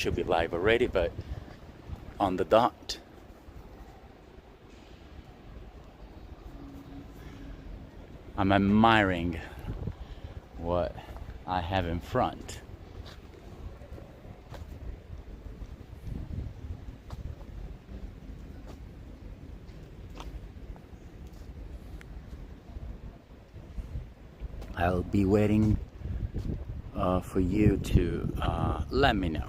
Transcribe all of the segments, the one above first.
should be live already, but on the dot. I'm admiring what I have in front. I'll be waiting for you to let me know.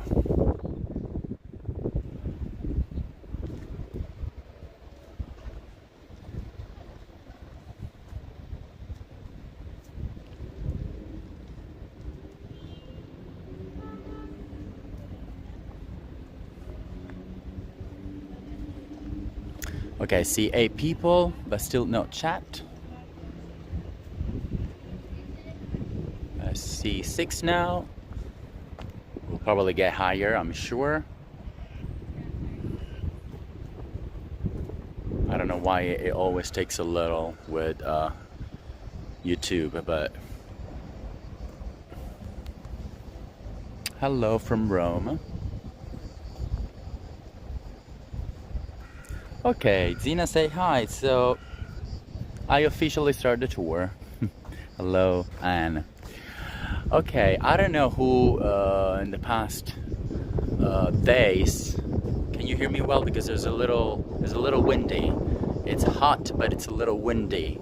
Okay, I see 8 people, but still no chat. I see 6 now. We'll probably get higher, I'm sure. I don't know why it always takes a little with YouTube, but hello from Rome. Okay, Zina say hi. So I officially start the tour. Hello, Anne. Okay, I don't know who in the past days. Can you hear me well? Because there's a little windy. It's hot, but it's a little windy.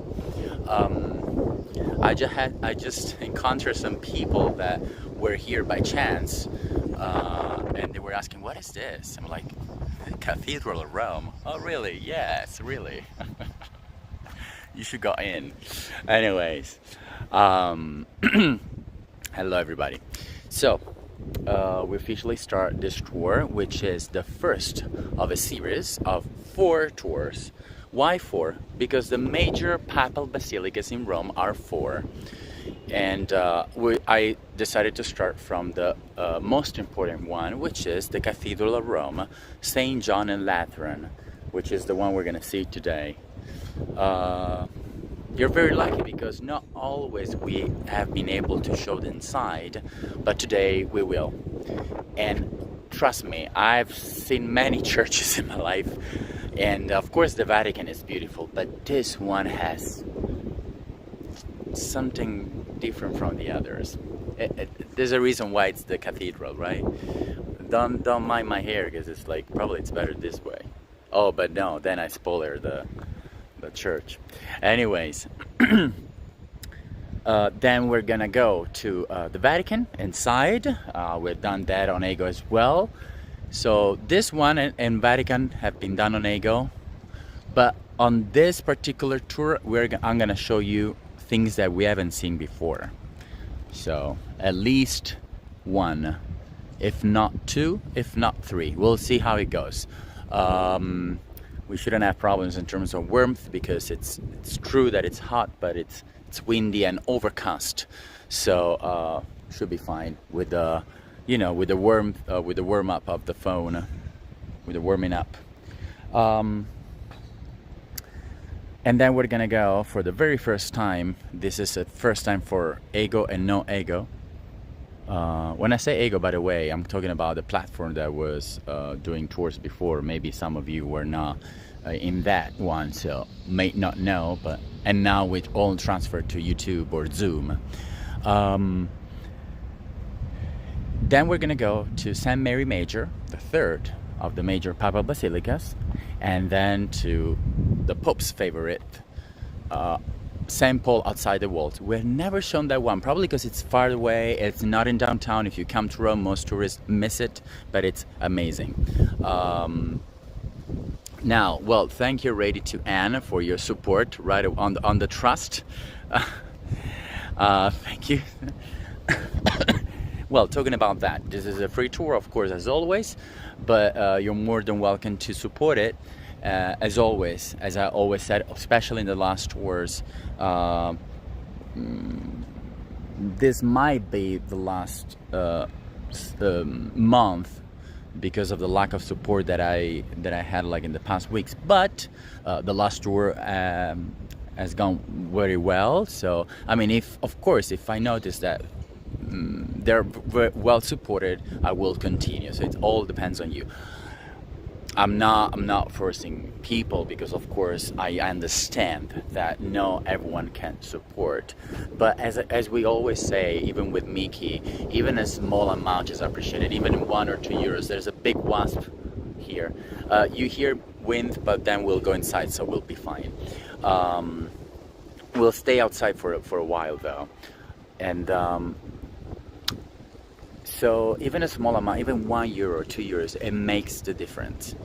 I just encountered some people that were here by chance, and they were asking, "What is this?" I'm like, "Cathedral of Rome." Oh, really? Yes, really. You should go in. Anyways, hello everybody. So we officially start this tour, which is the first of a series of 4 tours. Why 4? Because the major papal basilicas in Rome are 4, and I decided to start from the most important one, which is the Cathedral of Rome, St. John and Lateran, which is the one we're gonna see today. You're very lucky because not always we have been able to show the inside, but today we will. And trust me, I've seen many churches in my life, and of course the Vatican is beautiful, but this one has something different from the others. There's a reason why it's the cathedral, right? Don't mind my hair, because it's like probably it's better this way. Oh, but no, then I spoiler the church. Anyways, then we're gonna go to the Vatican inside. We've done that on Ego as well. So this one and Vatican have been done on Ego, but on this particular tour, I'm gonna show you things that we haven't seen before. So at least 1, if not 2, if not 3. We'll see how it goes. We shouldn't have problems in terms of warmth, because it's true that it's hot, but it's windy and overcast. So should be fine with the with the warm up of the phone, with the warming up. And then we're gonna go for the very first time. This is the first time for Ego and no Ego. When I say Ego, by the way, I'm talking about the platform that was doing tours before. Maybe some of you were not in that one, so may not know, and now with all transferred to YouTube or Zoom. Then we're gonna go to St. Mary Major, the 3rd of the major papal basilicas, and then to the Pope's favorite, St. Paul outside the walls. We've never shown that one, probably because it's far away. It's not in downtown. If you come to Rome, most tourists miss it, but it's amazing. Now, well, thank you, Rady, to Anne for your support right on the trust. Thank you. Well, talking about that, this is a free tour, of course, as always, but you're more than welcome to support it. As always, as I always said, especially in the last tours, this might be the last month, because of the lack of support that I had like in the past weeks. But the last tour has gone very well. So I mean, if I notice that they're very well supported, I will continue. So it all depends on you. I'm not forcing people, because of course I understand that no everyone can support. But as we always say, even with Miki, even a small amount is appreciated. Even in €1 or €2, there's a big wasp here. You hear wind, but then we'll go inside, so we'll be fine. We'll stay outside for a while though, and so even a small amount, even €1 or €2, it makes the difference.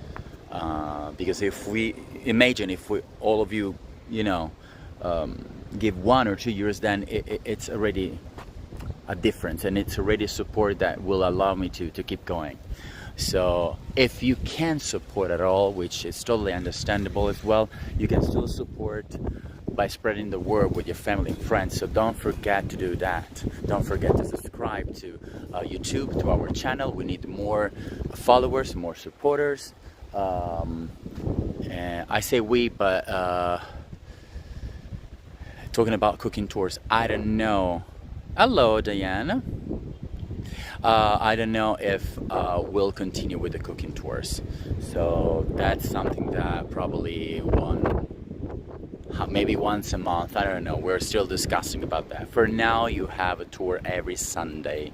Because if we imagine, if we all of you, give €1 or €2, then it's already a difference, and it's already support that will allow me to keep going. So if you can't support at all, which is totally understandable as well, you can still support by spreading the word with your family and friends. So don't forget to do that. Don't forget to subscribe to YouTube, to our channel. We need more followers, more supporters. And I say we, but talking about cooking tours, I don't know. Hello, Diana. I don't know if we'll continue with the cooking tours. So that's something that probably maybe once a month, I don't know. We're still discussing about that. For now, you have a tour every Sunday.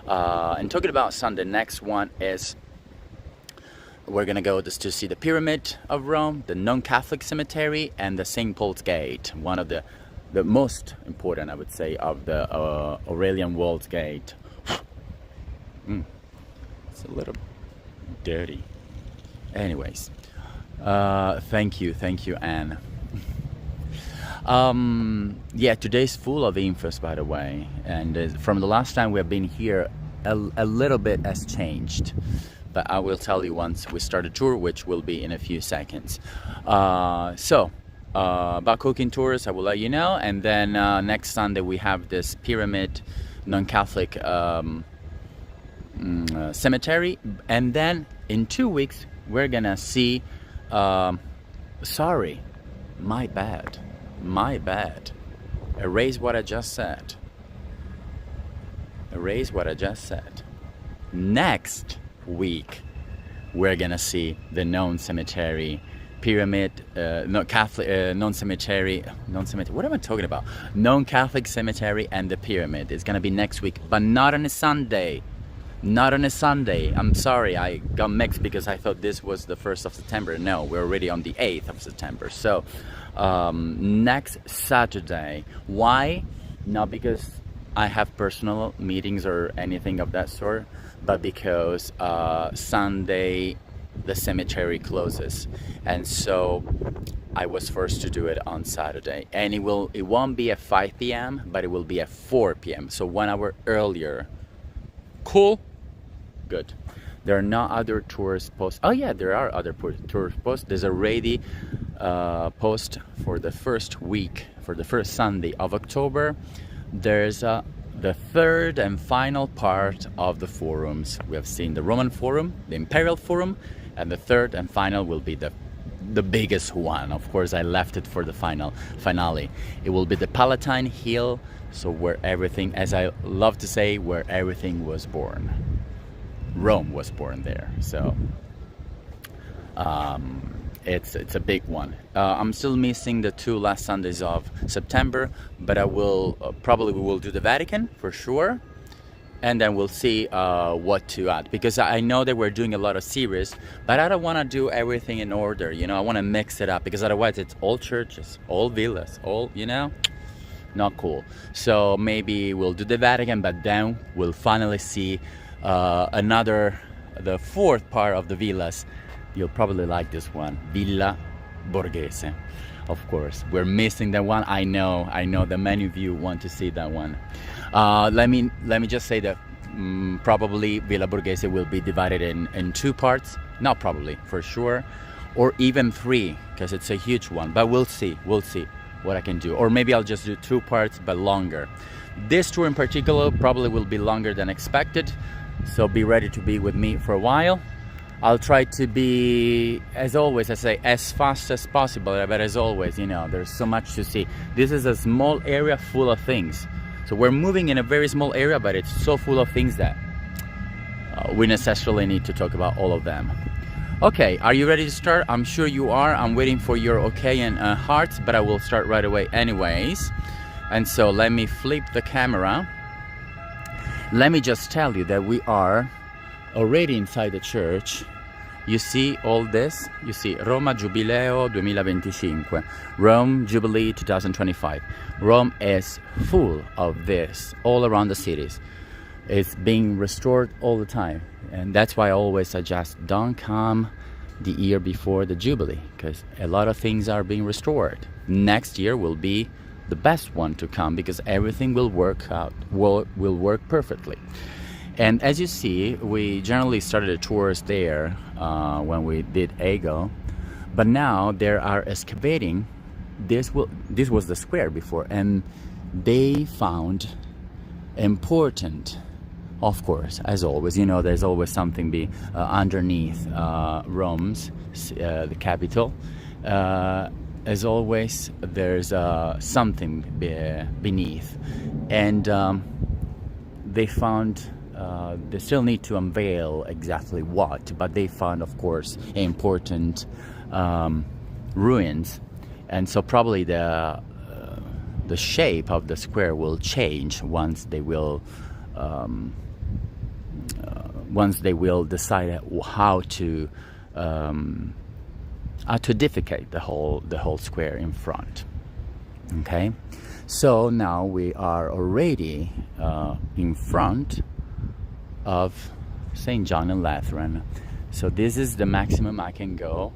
And talking about Sunday, next one is we're gonna go just to see the Pyramid of Rome, the non-Catholic cemetery, and the St. Paul's Gate, one of the most important, I would say, of the Aurelian Walls Gate. It's a little dirty. Anyways, thank you, Anne. Yeah, today's full of infos, by the way, and from the last time we have been here, a little bit has changed, but I will tell you once we start a tour, which will be in a few seconds. So about cooking tours, I will let you know, and then next Sunday we have this Pyramid non-Catholic cemetery, and then in 2 weeks we're gonna see sorry, my bad, erase what I just said, next week we're gonna see the known cemetery, Pyramid, non-Catholic, non-cemetery, what am I talking about? Non-Catholic cemetery and the Pyramid. It's gonna be next week, but not on a Sunday. I'm sorry, I got mixed because I thought this was the 1st of September. No, we're already on the 8th of September. So next Saturday. Why? Not because I have personal meetings or anything of that sort, but because Sunday the cemetery closes, and so I was forced to do it on Saturday, and it won't be at 5 p.m. but it will be at 4 p.m. so 1 hour earlier. Cool? Good. There are no other tours posts. Oh yeah, there are other tours posts. There's already post for the first week, for the first Sunday of October. There's the third and final part of the forums. We have seen the Roman Forum, the Imperial Forum, and the third and final will be the biggest one. Of course, I left it for the finale. It will be the Palatine Hill, so where everything, as I love to say, where everything was born. Rome was born there. So it's a big one. I'm still missing the 2 last Sundays of September, but I will probably we will do the Vatican for sure, and then we'll see what to add, because I know that we're doing a lot of series, but I don't want to do everything in order. I want to mix it up, because otherwise it's all churches, all villas, all not cool. So maybe we'll do the Vatican, but then we'll finally see the 4th part of the villas. You'll probably like this one, Villa Borghese. Of course, we're missing that one. I know that many of you want to see that one. Let me just say that probably Villa Borghese will be divided in 2 parts. Not probably, for sure, or even 3, because it's a huge one. But we'll see what I can do, or maybe I'll just do 2 parts but longer. This tour in particular probably will be longer than expected, so be ready to be with me for a while. I'll try to be, as always, I say, as fast as possible, but as always, there's so much to see. This is a small area full of things, So we're moving in a very small area, but it's so full of things that we necessarily need to talk about all of them. Okay, are you ready to start? I'm sure you are. I'm waiting for your okay and hearts, but I will start right away anyways. And so let me flip the camera. Let me just tell you that we are already inside the church. You see all this? You see Roma Giubileo 2025, Rome Jubilee 2025. Rome is full of this all around the cities. It's being restored all the time. And that's why I always suggest don't come the year before the Jubilee, because a lot of things are being restored. Next year will be the best one to come, because everything will work out, will work perfectly. And as you see, we generally started the tours there when we did Ego, but now they are excavating. This was the square before, and they found important, of course, as always, you know, there's always something underneath Rome's, the capital. As always, there's something beneath, and they found, they still need to unveil exactly what, but they found, of course, important ruins, and so probably the shape of the square will change once they will decide how to edificate the whole square in front. Okay, so now we are already in front of St. John and Lateran. So this is the maximum I can go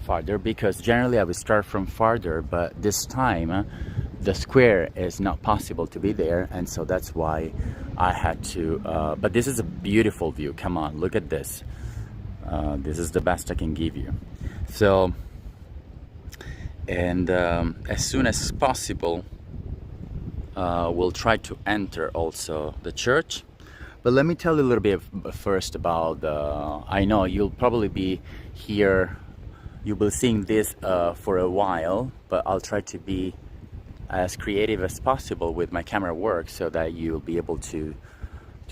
farther, because generally I would start from farther, but this time the square is not possible to be there, and so that's why I had to, but this is a beautiful view. Come on, look at this. This is the best I can give you. So, and as soon as possible, we'll try to enter also the church. But let me tell you a little bit first about I know you'll probably be here, you'll be seeing this for a while, but I'll try to be as creative as possible with my camera work, so that you'll be able to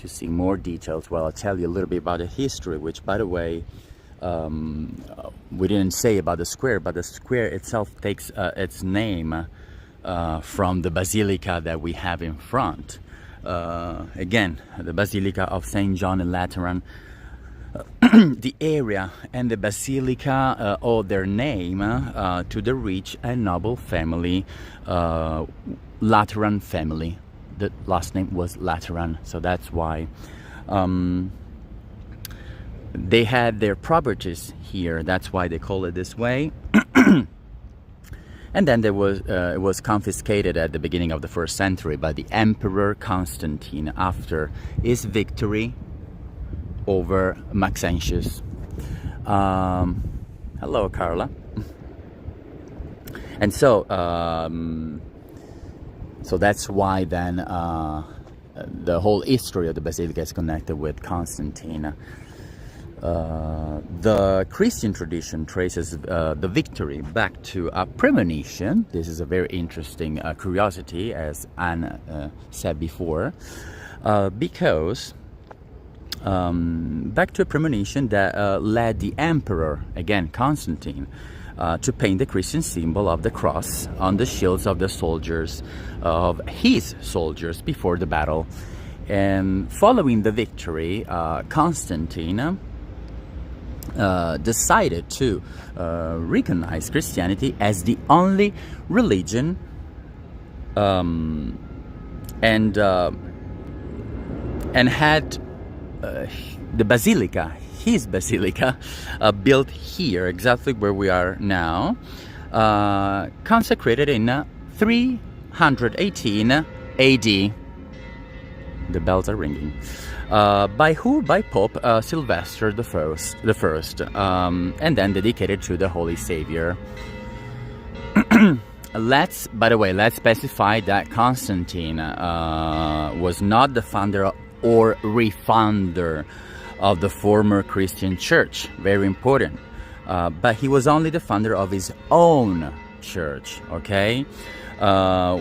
see more details. Well, I'll tell you a little bit about the history, which, by the way, we didn't say about the square, but the square itself takes its name from the basilica that we have in front. Again, the Basilica of St. John and Lateran. The area and the basilica owe their name to the rich and noble family, Lateran family. The last name was Lateran, so that's why they had their properties here. That's why they call it this way. And then it was confiscated at the beginning of the 1st century by the Emperor Constantine after his victory over Maxentius. Hello, Carla. And so, so that's why then the whole history of the basilica is connected with Constantine. The Christian tradition traces the victory back to a premonition. This is a very interesting curiosity, as Anne said before, because back to a premonition that led the emperor, again Constantine, to paint the Christian symbol of the cross on the shields of the soldiers, of his soldiers, before the battle. And following the victory, Constantine decided to recognize Christianity as the only religion, and had the basilica, his basilica, built here, exactly where we are now, consecrated in 318 AD. The bells are ringing. By who? By Pope Sylvester the First, and then dedicated to the Holy Savior. By the way, let's specify that Constantine was not the founder or refounder of the former Christian church. Very important. But he was only the founder of his own church, okay?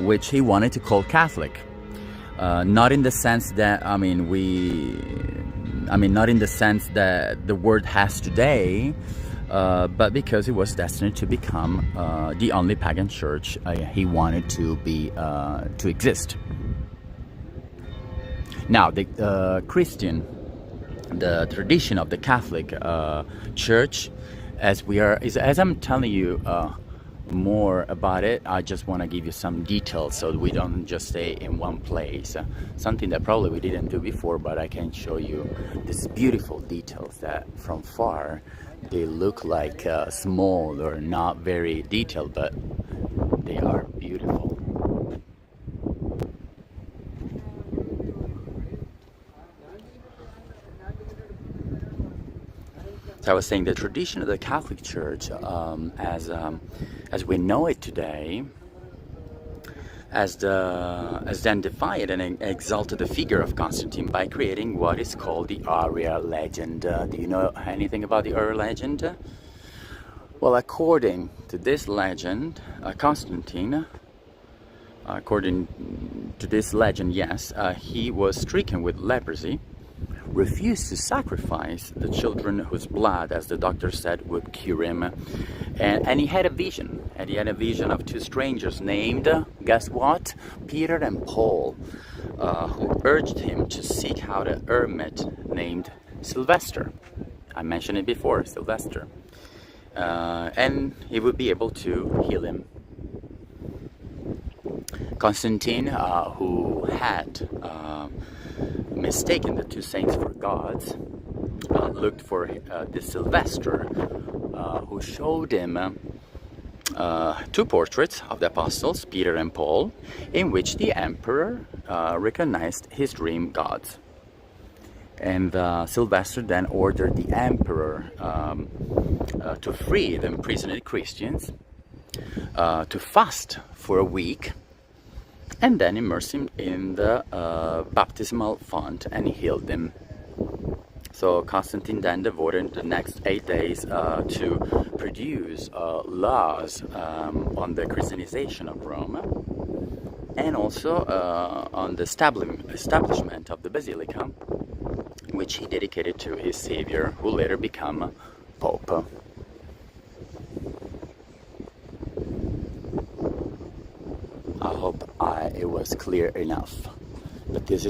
Which he wanted to call Catholic. Not in the sense that not in the sense that the world has today, but because it was destined to become the only pagan church he wanted to be to exist. Now, the tradition of the Catholic Church, as I'm telling you more about it, I just want to give you some details so we don't just stay in one place. Something that probably we didn't do before, but I can show you these beautiful details that from far they look like small or not very detailed, but they are beautiful. So I was saying the tradition of the Catholic Church, as we know it today, as then defied and exalted the figure of Constantine by creating what is called the Aria legend. Do you know anything about the Aria legend? Well, according to this legend, Constantine, according to this legend, yes, he was stricken with leprosy, refused to sacrifice the children whose blood, as the doctor said, would cure him. And he had a vision. And he had a vision of two strangers named, guess what? Peter and Paul, who urged him to seek out a hermit named Sylvester. I mentioned it before, Sylvester. And he would be able to heal him. Constantine, who had mistaken the two saints for gods, looked for this Sylvester, who showed him two portraits of the apostles, Peter and Paul, in which the emperor recognized his dream gods. And Sylvester then ordered the emperor to free the imprisoned Christians, to fast for a week, and then immerse him in the baptismal font, and he healed them. So Constantine then devoted the next 8 days to produce laws on the Christianization of Rome, and also on the establishment of the Basilica, which he dedicated to his savior, who later became Pope. I hope it was clear enough. But this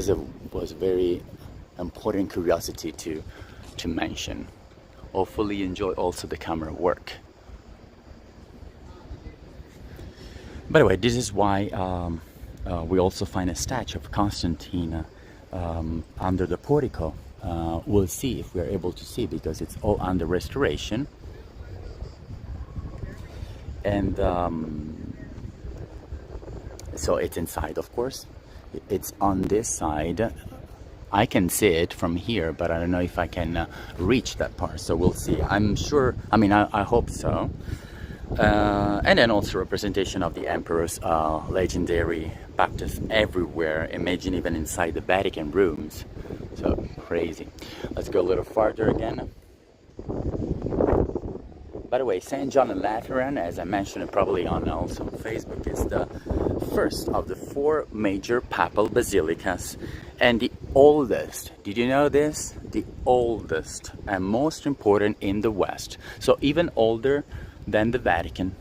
was very important curiosity to mention. Hopefully you enjoy also the camera work. By the way, this is why we also find a statue of Constantine under the portico. We'll see if we're able to see, because it's all under restoration. And so it's inside, of course. It's on this side. I can see it from here, but I don't know if I can reach that part, so we'll see. I'm sure, I hope so. And then also representation of the emperor's legendary baptism everywhere. Imagine even inside the Vatican rooms. So crazy. Let's go a little farther again. By the way, St. John and Lateran, as I mentioned probably on also Facebook, is the first of the 4 major papal basilicas and the oldest. Did you know this? The oldest and most important in the West. So even older than the Vatican.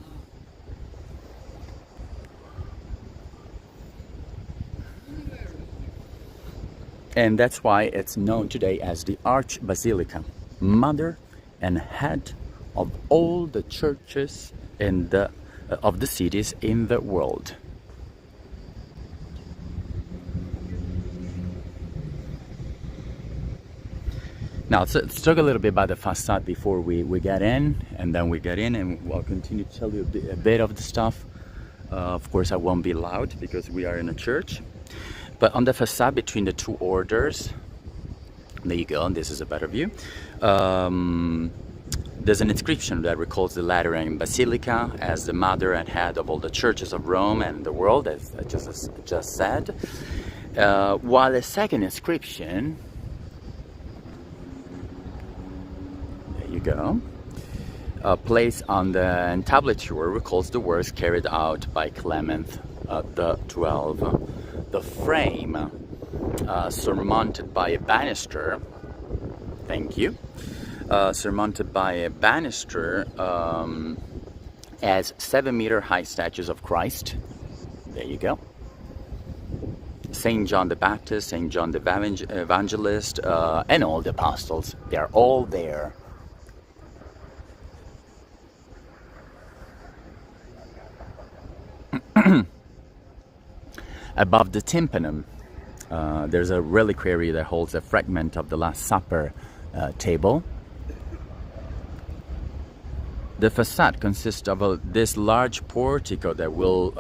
And that's why it's known today as the Archbasilica, mother and head of all the churches in of the cities in the world. Now let's talk a little bit about the facade before we get in, and then we get in and we'll continue to tell you a bit of the stuff. Of course I won't be loud because we are in a church. But on the facade between the 2 orders, there you go, and this is a better view. There's an inscription that recalls the Lateran Basilica as the mother and head of all the churches of Rome and the world, as I just said. While a second inscription, there you go, placed on the entablature recalls the works carried out by Clement the 12th. the frame surmounted by a banister. Thank you. Surmounted by a banister as 7-meter high statues of Christ. There you go. Saint John the Baptist, Saint John the Evangelist, and all the apostles. They're all there. Above the tympanum, there's a reliquary that holds a fragment of the Last Supper table. The facade consists of this large portico that we'll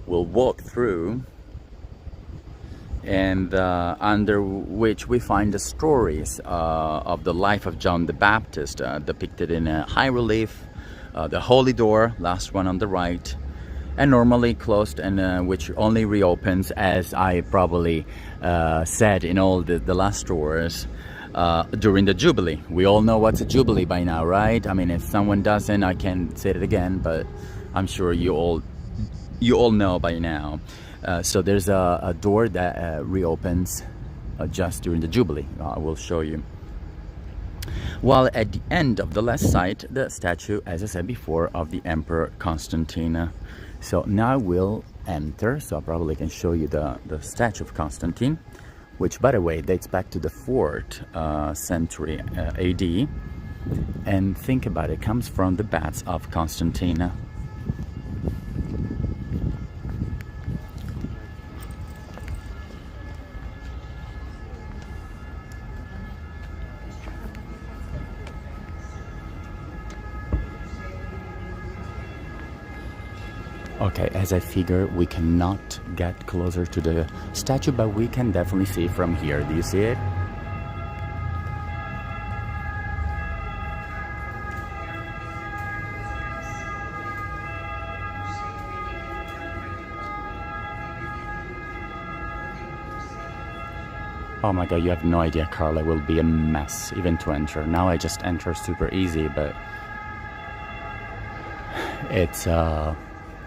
walk through, and under which we find the stories of the life of John the Baptist depicted in a high relief. The Holy Door, last one on the right, and normally closed, and which only reopens, as I probably said in all the last tours, during the Jubilee. We all know what's a Jubilee by now, right? I mean, if someone doesn't, I can say it again, but I'm sure you all know by now. So there's a door that reopens just during the Jubilee. I will show you. While at the end of the left side, the statue, as I said before, of the Emperor Constantine. So now we'll enter, so I probably can show you the statue of Constantine, which, by the way, dates back to the 4th century AD. And think about it, comes from the baths of Constantine. Okay, as I figure, we cannot get closer to the statue, but we can definitely see from here. Do you see it? Oh my god, you have no idea, Carla. It will be a mess even to enter. Now I just enter super easy, but it's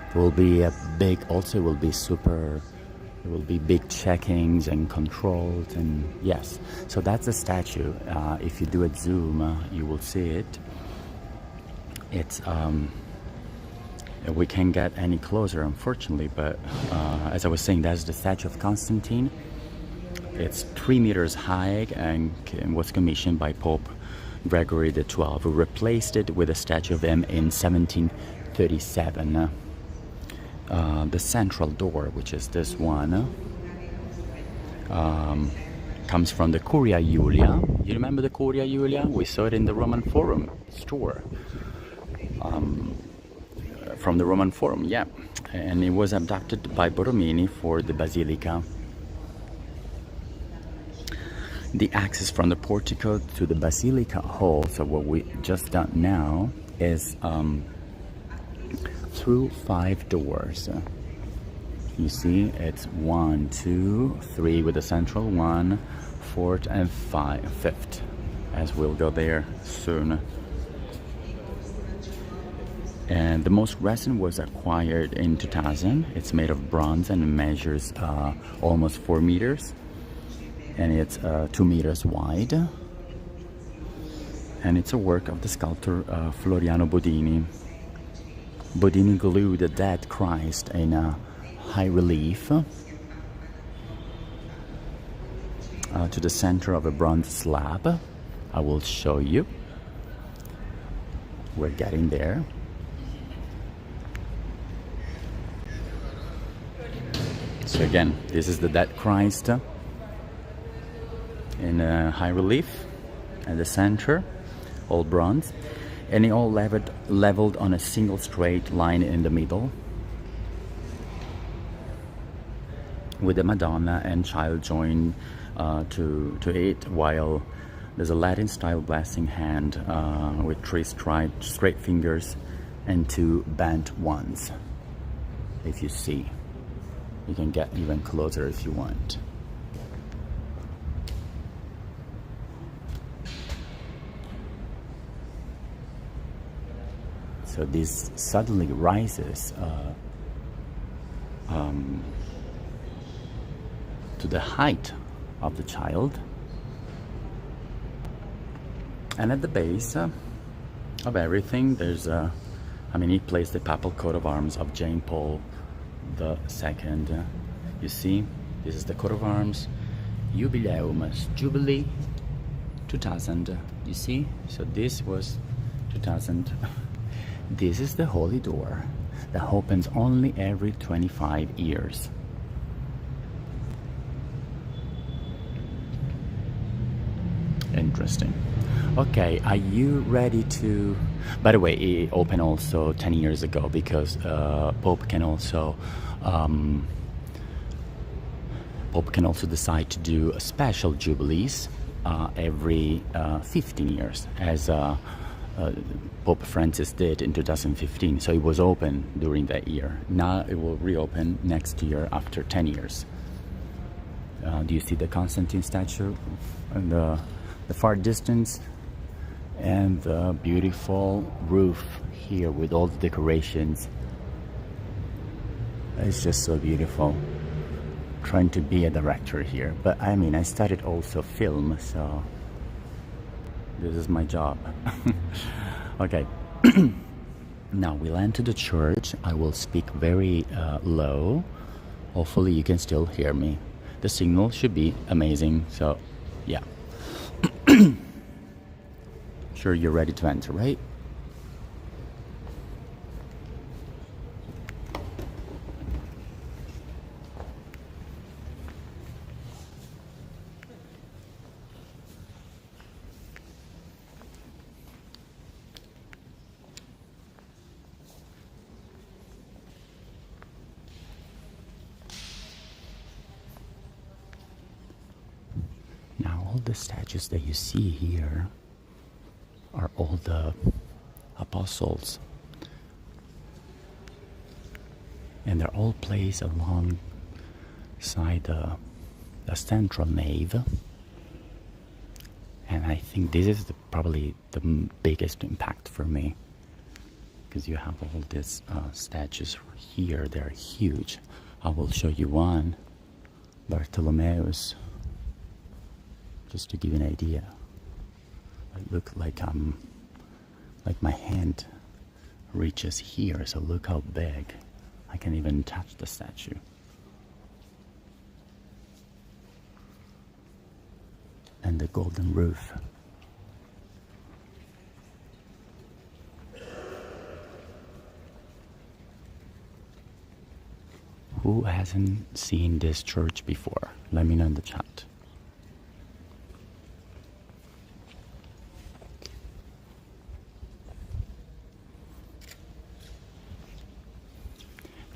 it will be a big, also it will be super, it will be big checkings and controls, and yes. So that's a statue. If you do a zoom, you will see it. It's, we can't get any closer, unfortunately, but as I was saying, that's the statue of Constantine. It's 3 meters high and was commissioned by Pope Gregory XII, who replaced it with a statue of him in 1737. The central door, which is this one, comes from the Curia Julia. You remember the Curia Julia? We saw it in the Roman Forum store. From the Roman Forum, yeah. And it was abducted by Borromini for the Basilica. The access from the portico to the Basilica Hall, so what we just done now, is through 5 doors. You see, it's 1, 2, 3 with the central one, 4th and 5th, as we'll go there soon. And the most recent was acquired in 2000. It's made of bronze and measures almost 4 meters, and it's 2 meters wide. And it's a work of the sculptor Floriano Bodini. Bodini glued the dead Christ in a high relief to the center of a bronze slab. I will show you. We're getting there. So again, this is the dead Christ in a high relief at the center, all bronze. And it all leveled on a single straight line in the middle, with the Madonna and Child joined to it, while there's a Latin style blessing hand with 3 straight fingers and 2 bent ones. If you see, you can get even closer if you want. So this suddenly rises to the height of the child. And at the base of everything, there's he placed the papal coat of arms of Jane Paul II. You see, this is the coat of arms, Jubileum, Jubilee 2000. You see, so this was 2000. This is the holy door that opens only every 25 years. Interesting. Okay, are you ready to... By the way, it opened also 10 years ago because Pope can also decide to do a special jubilees every 15 years, as Pope Francis did in 2015. So it was open during that year. Now it will reopen next year after 10 years. Do you see the Constantine statue in the far distance? And the beautiful roof here with all the decorations. It's just so beautiful. Trying to be a director here, but I studied also film, so this is my job. Okay. Now we'll enter the church. I will speak very low. Hopefully you can still hear me. The signal should be amazing, so yeah. Sure, you're ready to enter, right? Now all the statues that you see here are all the apostles, and they're all placed alongside the central nave. And I think this is probably the biggest impact for me, because you have all these statues here. They're huge. I will show you one, Bartholomeus, just to give you an idea. It look like my hand reaches here, so look how big. I can even touch the statue. And the golden roof. Who hasn't seen this church before? Let me know in the chat.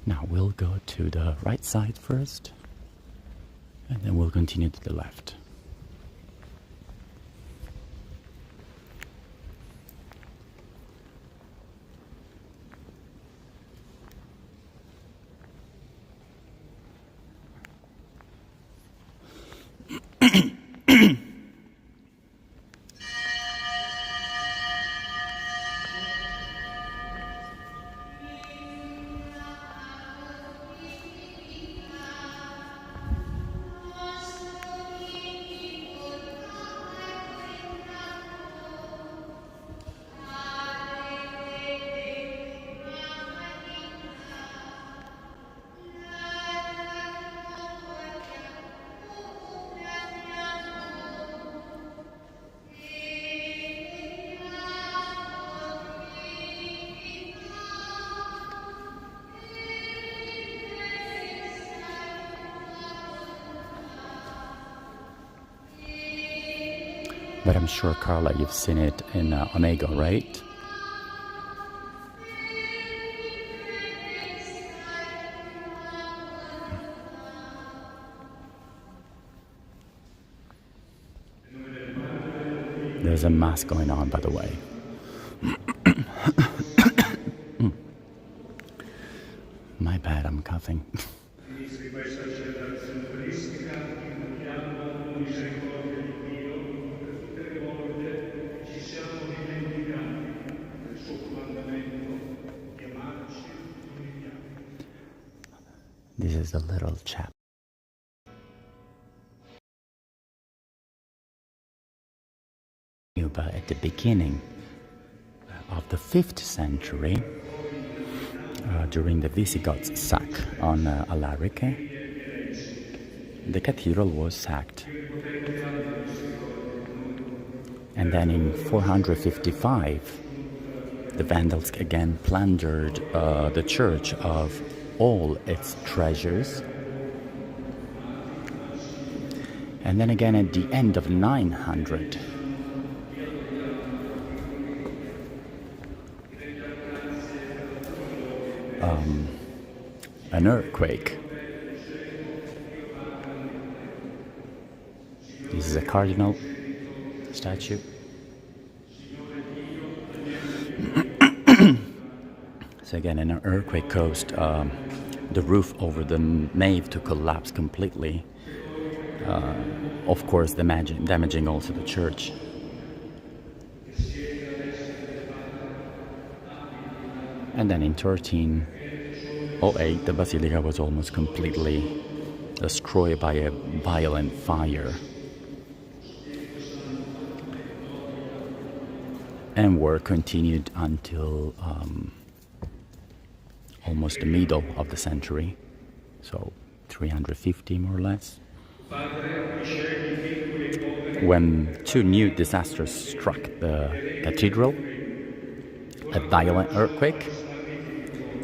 Now we'll go to the right side first, and then we'll continue to the left. But I'm sure, Carla, you've seen it in Onego, right? There's a mass going on, by the way. My bad, I'm coughing. This is a little chap. but at the beginning of the 5th century, during the Visigoths' sack on Alaric, the cathedral was sacked. And then in 455, the Vandals again plundered the church of all its treasures. And then again at the end of 900, an earthquake. This is a cardinal statue. So again, an earthquake caused the roof over the nave to collapse completely. Of course, damaging also the church. And then in 1308, the basilica was almost completely destroyed by a violent fire. And work continued until almost the middle of the century, so 350 more or less, when two new disasters struck the cathedral: a violent earthquake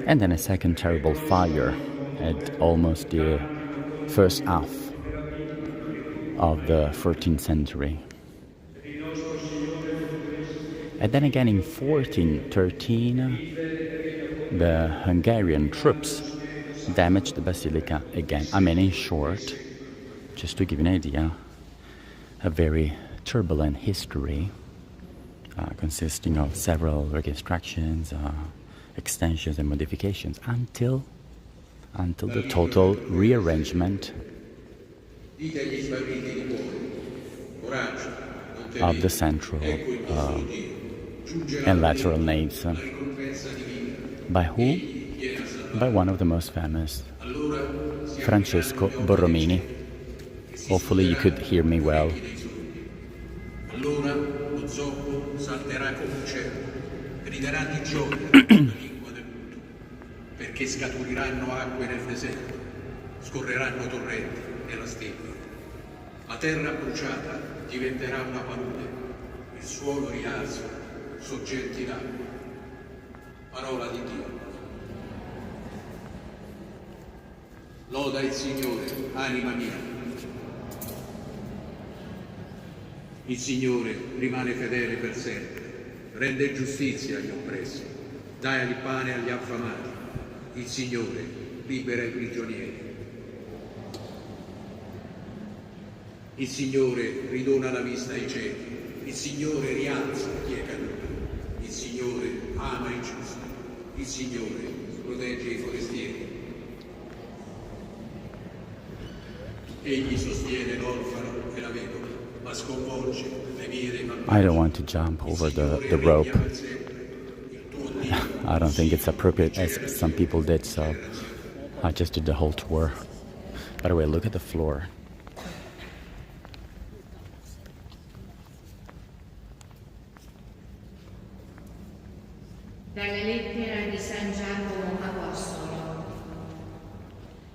and then a second terrible fire at almost the first half of the 14th century. And then again in 1413, the Hungarian troops damaged the basilica again. I mean, in short, just to give you an idea, a very turbulent history consisting of several reconstructions, extensions and modifications until the total rearrangement of the central and lateral naves. By who? By one of the most famous, Francesco Borromini. Hopefully you could hear me well. Allora lo zoppo salterà come un cervo, griderà di gioia la lingua del luto, perché scaturiranno acque nel deserto, scorreranno torrenti nella steppa. La terra bruciata diventerà una palude, il suolo riarso, sorgenti d'acqua. Parola di Dio. Loda il Signore, anima mia. Il Signore rimane fedele per sempre, rende giustizia agli oppressi, dà il pane agli affamati. Il Signore libera i prigionieri. Il Signore ridona la vista ai ciechi, il Signore rialza chi è caduto, il Signore ama i giusti, il Signore protegge i forestieri. Egli sostiene l'orfano e la vedova, ma sconvolge le vie dei bambini. I don't want to jump over the rope. I don't think it's appropriate, as some people did, so I just did the whole tour. By the way, look at the floor. Dalla lettera di San Giacomo Apostolo.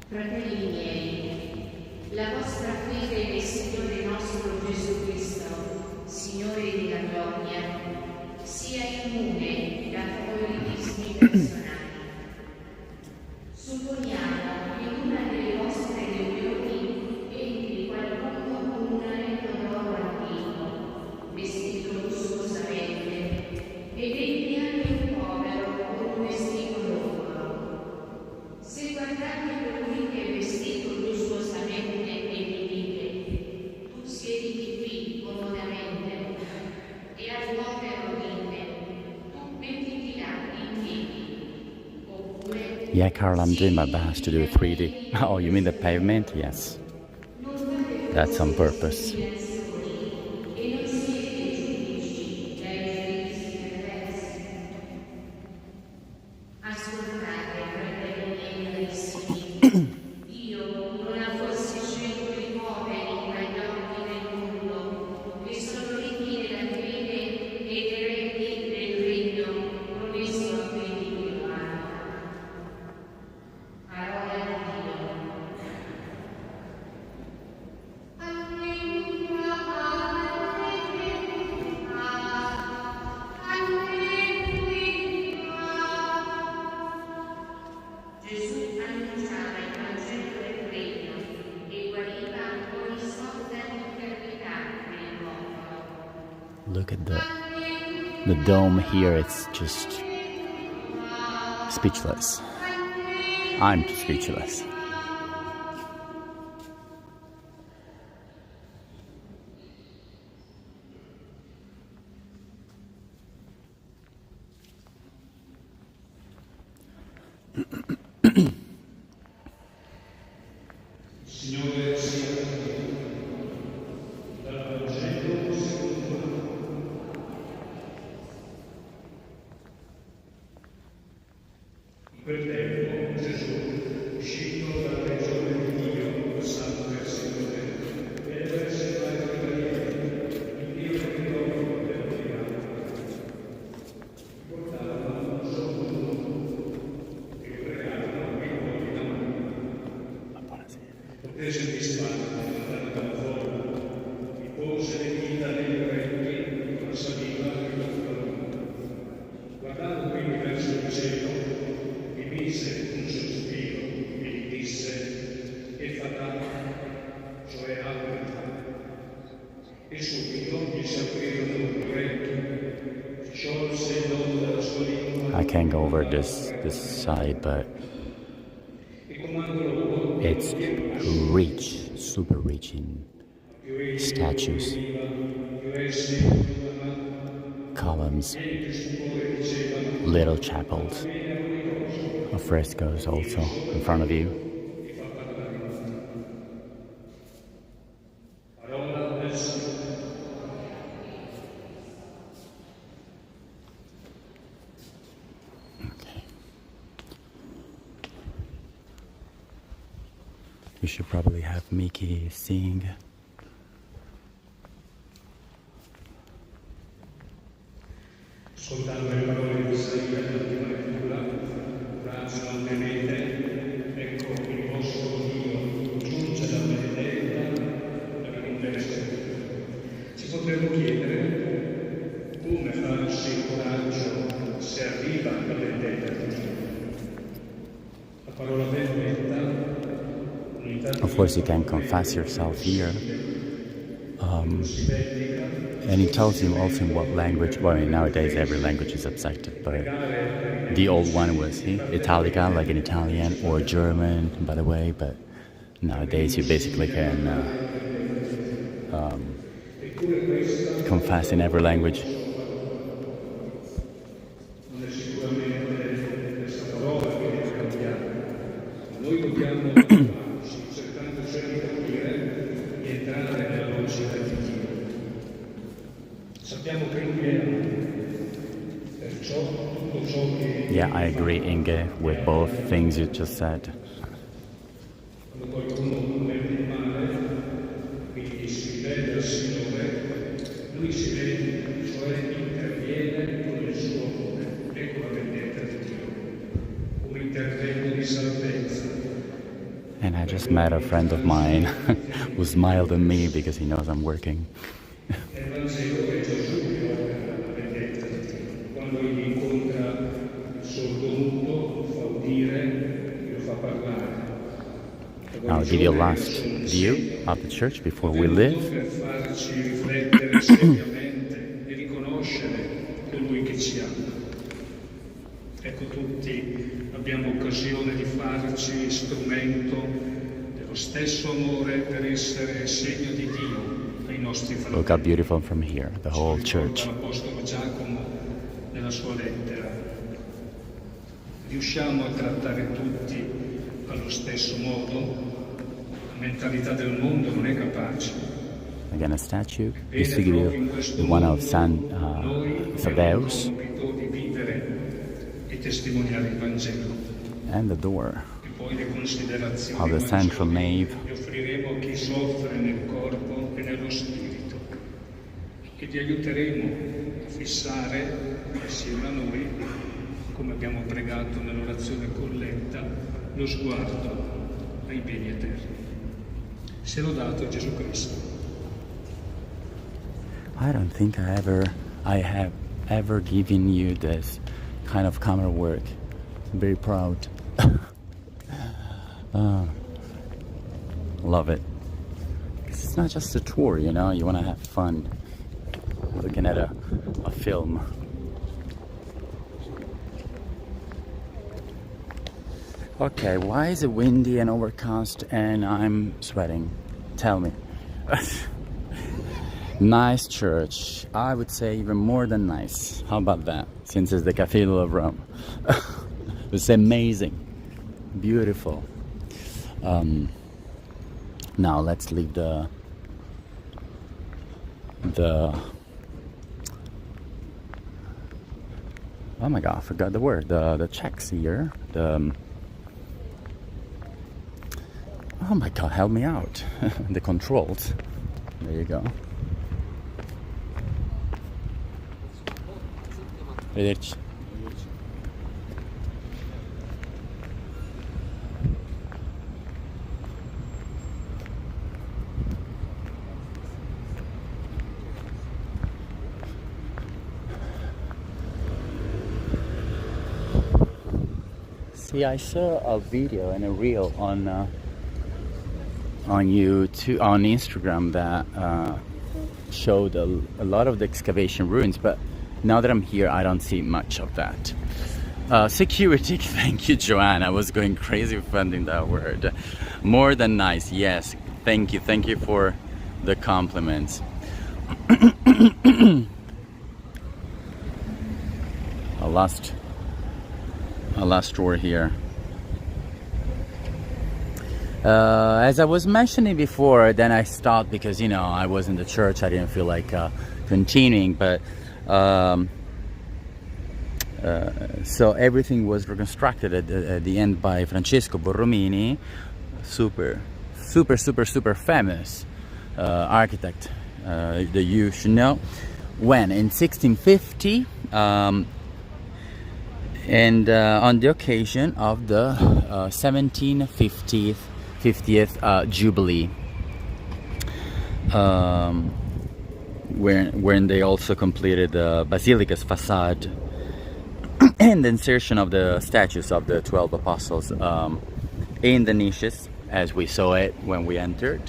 Fratelli miei, la vostra fede nel Signore nostro Gesù Cristo, Signore della gloria, sia immune da favoritismi personali. Supponiamo che una delle vostre riunioni entri qualcuno con un anello d'oro antico, vestito lussuosamente, ed entri anche un povero con un vestito nuovo. Se guardate colui che è vestito lussuosamente e vi dite: tu siediti qui comodamente, e al povero dite: tu mettiti là in piedi. Oppure: Yeah, Carl, I'm doing my best to do 3D. Oh, you mean the pavement? Yes. That's on purpose. Ascoltate, fratelli miei carissimi, Dio non ha forse scelto i poveri tra gli occhi del mondo, che sono ricchi nella fede e The dome here, it's just speechless. I'm speechless. Signore sia con te. Dal Vangelo secondo Luca. In quel tempo Gesù, uscito dalla regione di Dio, passando verso il Lateran, venne verso il mare di Galilea, il Dio che ricordo per pregare. Portavano un solo uomo che pregavano qui con la mano. Prese di spalla, lontano dalla folla, mi pose le dita negli orecchi con la saliva e la parola. Guardando quindi verso il cielo, mi mise un sospiro e gli disse: "E fatà", cioè apriti. E subito gli si aprirono gli orecchi, sciolse il nodo della sua lingua. I can't go over this side, but it's rich, super rich in statues, columns, little chapels, frescoes also in front of you. We should probably have Mickey sing. Ascoltando le parole di Isaia dell'ultima lettura, coraggio non temete, ecco il vostro Dio giunge da benedetta per un versetto. Ci potremmo chiedere come farsi il coraggio se arriva la vendetta di Dio. La parola vendetta. Of course, you can confess yourself here. And he tells you also in what language. Well, I mean, nowadays every language is accepted, but the old one was Italica, like in Italian, or German, by the way. But nowadays you basically can confess in every language. Yeah, I agree, Inge, with both things you just said. And I just met a friend of mine who smiled at me because he knows I'm working. I'll give you a last view of the church before we leave. Ecco, tutti abbiamo occasione di farci strumento dello stesso amore per essere segno di Dio ai nostri fratelli. Look how beautiful from here, the whole church. L'Apostolo Giacomo nella sua lettera. Riusciamo a trattare tutti allo stesso modo? La mentalità del mondo non è capace. Again, a statue. Just to give you the one of San Thaddeus. Testimoniare il Vangelo. And the door E poi le considerazioni of the central nave. Le offriremo a chi soffre nel corpo e nello spirito, e ti aiuteremo a fissare assieme a noi, come abbiamo pregato nell'orazione colletta, lo sguardo ai beni eterni. Sia lodato Gesù Cristo. I don't think I have ever given you this kind of camera work. I'm very proud. Love it. It's not just a tour, you know, you want to have fun looking at a film. Okay, why is it windy and overcast and I'm sweating? Tell me. Nice church. I would say even more than nice. How about that? Since it's the Cathedral of Rome. It's amazing. Beautiful. Now let's leave the oh my god, I forgot the word. The checks here. Oh my god, help me out. The controls. There you go. Arrivederci. See, I saw a video and a reel on YouTube, on Instagram that showed a lot of the excavation ruins, but now that I'm here, I don't see much of that. Security, thank you, Joanna. I was going crazy finding that word. More than nice, yes. Thank you for the compliments. A last tour here. As I was mentioning before, then I stopped because, you know, I was in the church. I didn't feel like continuing, but so everything was reconstructed at the end by Francesco Borromini, super famous architect that you should know. When in 1650, and on the occasion of the 50th Jubilee, when they also completed the Basilicas facade and the insertion of the statues of the 12 apostles in the niches, as we saw it when we entered.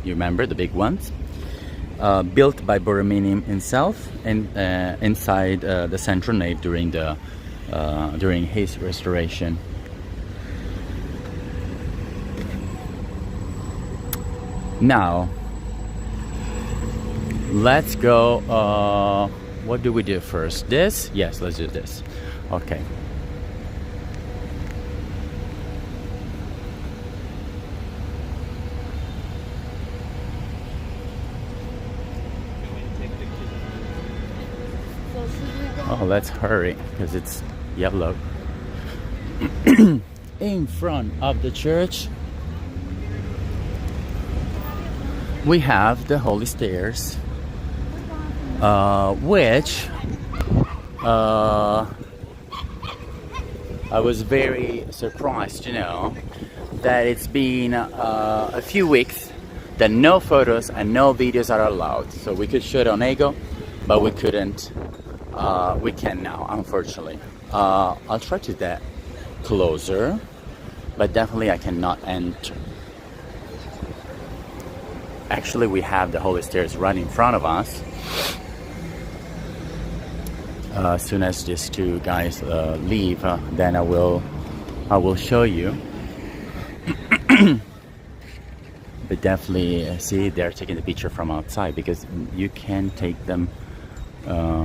You remember the big ones, built by Borromini himself, and inside the central nave during his restoration. Now let's go. What do we do first? This? Yes, let's do this. Okay. Oh, let's hurry because it's yellow. In front of the church we have the holy stairs, which I was very surprised, you know, that it's been a few weeks that no photos and no videos are allowed. So we could shoot on Ego, but we couldn't. We can now, unfortunately. I'll try to get closer, but definitely I cannot enter. Actually, we have the holy stairs right in front of us. As soon as these two guys leave, then I will show you. But definitely, see, they're taking the picture from outside because you can take them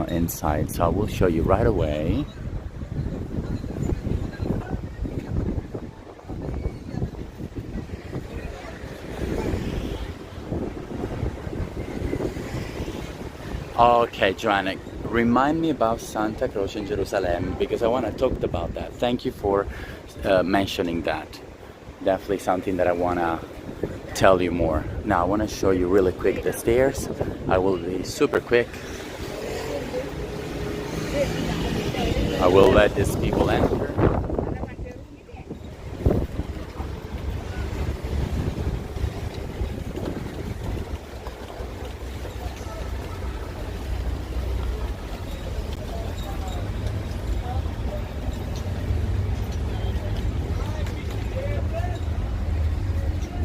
inside. So I will show you right away. Okay, Joanna, remind me about Santa Croce in Jerusalem because I want to talk about that. Thank you for mentioning that. Definitely something that I want to tell you more. Now I want to show you really quick the stairs. I will be super quick. I will let these people enter.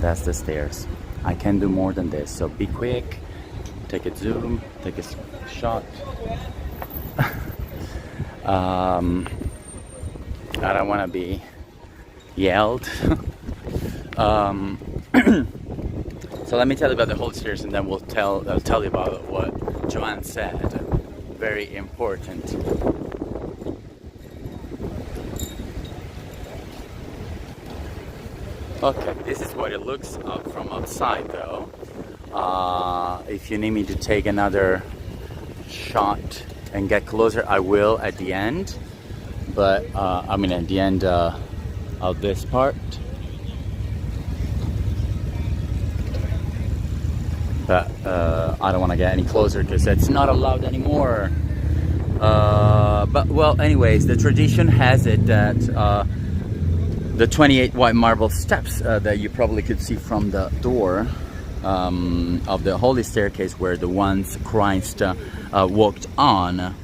That's the stairs. I can do more than this, so be quick, take a zoom, take a shot. I don't want to be yelled. um, so let me tell you about the Holy Stairs, and then I'll tell you about what Joanne said. Very important. Okay, this is what it looks up from outside though. If you need me to take another shot and get closer, I will at the end. But I mean at the end of this part. But I don't want to get any closer because it's not allowed anymore. But well, anyways, the tradition has it that the 28 white marble steps that you probably could see from the door of the Holy Staircase were the ones Christ walked on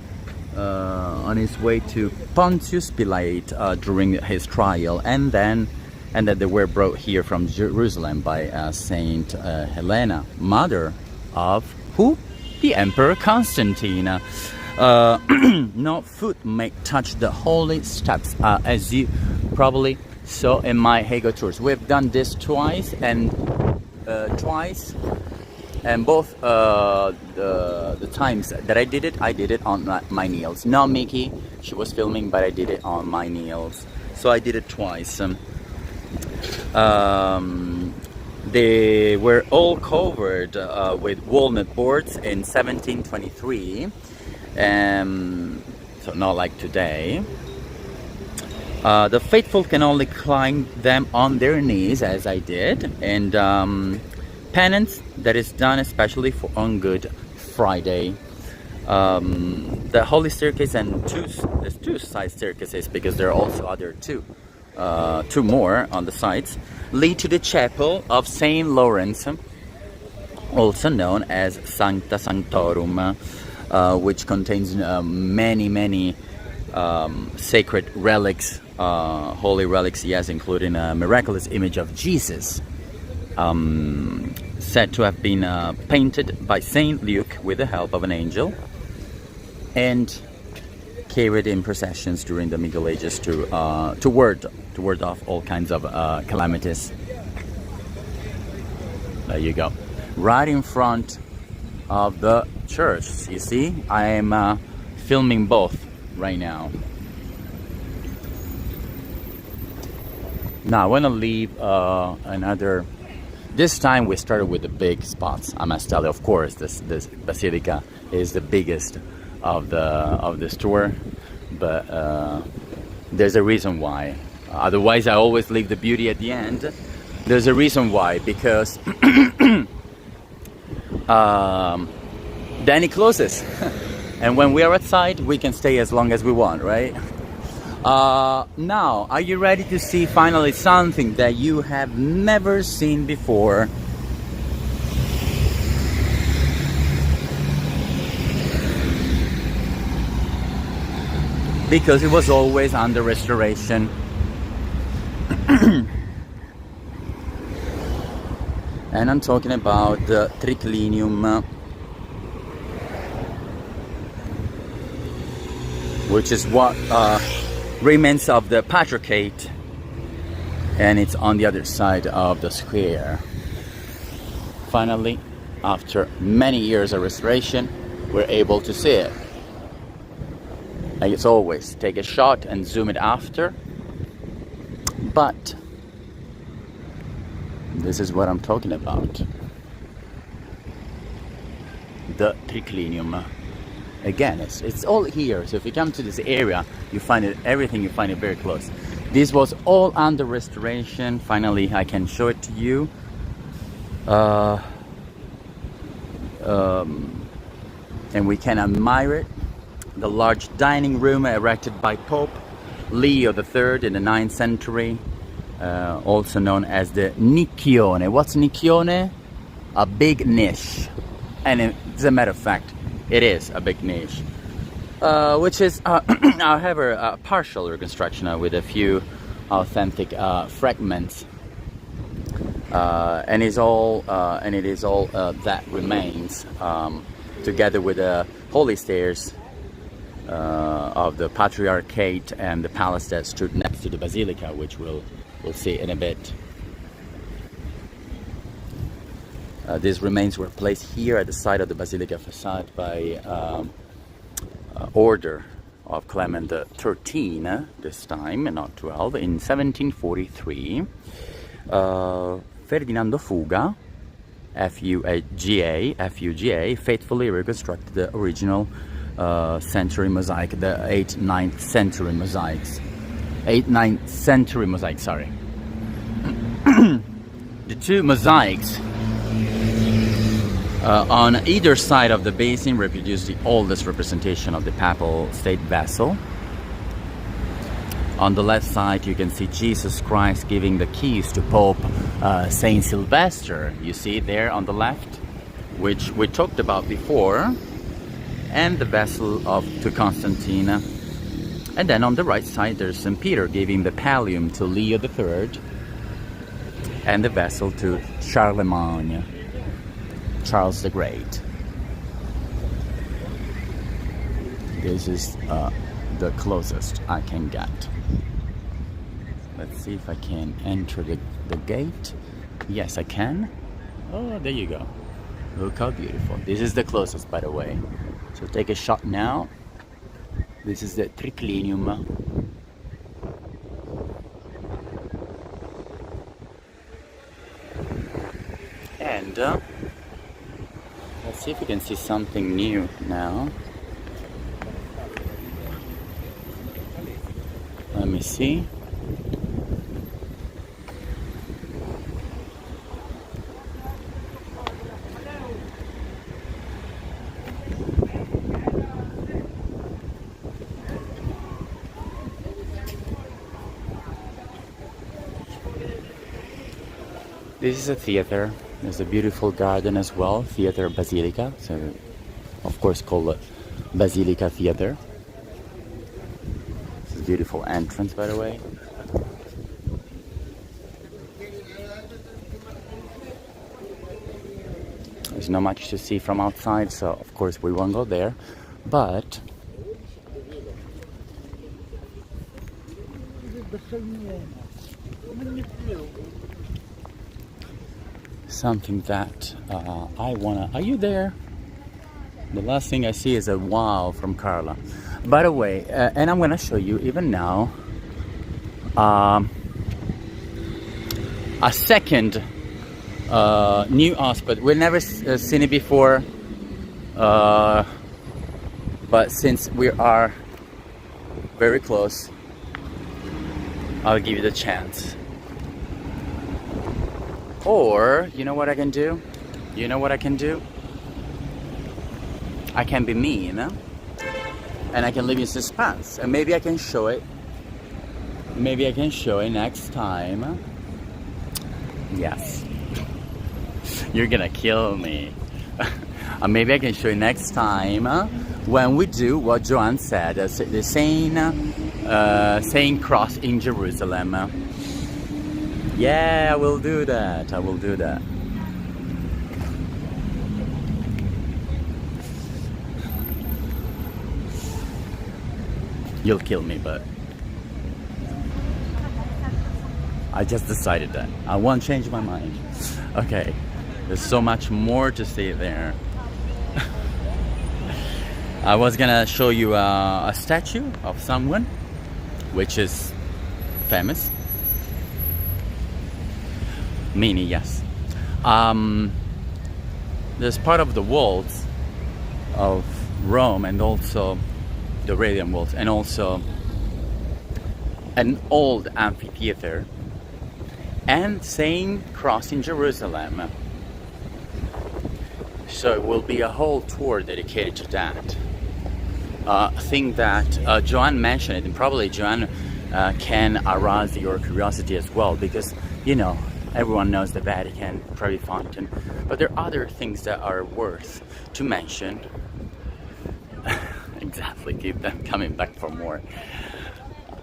his way to Pontius Pilate during his trial, and that they were brought here from Jerusalem by Saint Helena, mother of who? The Emperor Constantine. No foot may touch the holy steps, as you probably saw in my Hago tours. We've done this twice, and both the times that I did it on my knees. Not Mickey, she was filming, but I did it on my knees. So I did it twice. They were all covered with walnut boards in 1723, so not like today. The faithful can only climb them on their knees, as I did, and penance that is done especially on Good Friday. The Holy Staircase and there's two side staircases, because there are also other two more on the sides, lead to the chapel of Saint Lawrence, also known as Sancta Sanctorum, which contains many sacred relics, holy relics, yes, including a miraculous image of Jesus, said to have been painted by Saint Luke with the help of an angel, and carried in processions during the Middle Ages to ward off all kinds of calamities. There you go, right in front of the church. You see, I am filming both right now. Now I want to leave another. This time we started with the big spots. I must tell you, of course, this Basilica is the biggest of this tour, but there's a reason why. Otherwise, I always leave the beauty at the end. There's a reason why, because then it closes, and when we are outside, we can stay as long as we want, right? Now, are you ready to see finally something that you have never seen before? Because it was always under restoration. And I'm talking about the triclinium, which is what remains of the Patriarchate, and it's on the other side of the square. Finally, after many years of restoration, we're able to see it. Like it's always, take a shot and zoom it after. But this is what I'm talking about. The triclinium. Again, it's all here. So if you come to this area, you find it, everything you find it very close. This was all under restoration. Finally, I can show it to you. And we can admire it. The large dining room erected by Pope Leo III in the 9th century, also known as the nicchione. What's nicchione? A big niche. And as a matter of fact, it is a big niche, which is, however, a partial reconstruction with a few authentic fragments, and it is all that remains, together with the holy stairs of the Patriarchate and the palace that stood next to the Basilica, which we'll We'll see in a bit. These remains were placed here at the side of the Basilica facade by order of Clement XIII, this time, and not 12, in 1743. Ferdinando Fuga, F-U-G-A, faithfully reconstructed the original century mosaic, the 8th-9th century mosaics. 8th-9th century mosaic, sorry. The two mosaics on either side of the basin reproduce the oldest representation of the papal state vessel. On the left side you can see Jesus Christ giving the keys to Pope Saint Sylvester. You see it there on the left, which we talked about before, and the vessel to Constantine. And then on the right side there's St. Peter giving the pallium to Leo III and the vessel to Charlemagne, Charles the Great. This is the closest I can get. Let's see if I can enter the gate. Yes, I can. Oh, there you go. Look how beautiful. This is the closest, by the way. So take a shot now. This is the triclinium. And let's see if we can see something new now. Let me see. This is a theater. There's a beautiful garden as well, Theater Basilica, so of course called Basilica Theater. This is a beautiful entrance, by the way. There's not much to see from outside, so of course we won't go there, but something that I wanna... Are you there? The last thing I see is a wow from Carla. By the way, and I'm gonna show you even now a second new hospital. We've never seen it before, but since we are very close, I'll give you the chance. Or, you know what I can do? You know what I can do? I can be mean, and I can leave you in suspense, and maybe I can show it. Maybe I can show it next time. Yes. You're gonna kill me. Maybe I can show you next time when we do what Joanne said, the Saint Cross in Jerusalem. Yeah, I will do that. I will do that. You'll kill me, but I just decided that. I won't change my mind. Okay, there's so much more to say there. I was gonna show you a statue of someone, which is famous. Mini, yes. There's part of the walls of Rome, and also the Radiant walls, and also an old amphitheater and Saint Cross in Jerusalem. So it will be a whole tour dedicated to that. Thing that Joanne mentioned it, and probably Joanne can arouse your curiosity as well, because you know, everyone knows the Vatican, Trevi Fountain, but there are other things that are worth to mention. Exactly, keep them coming back for more.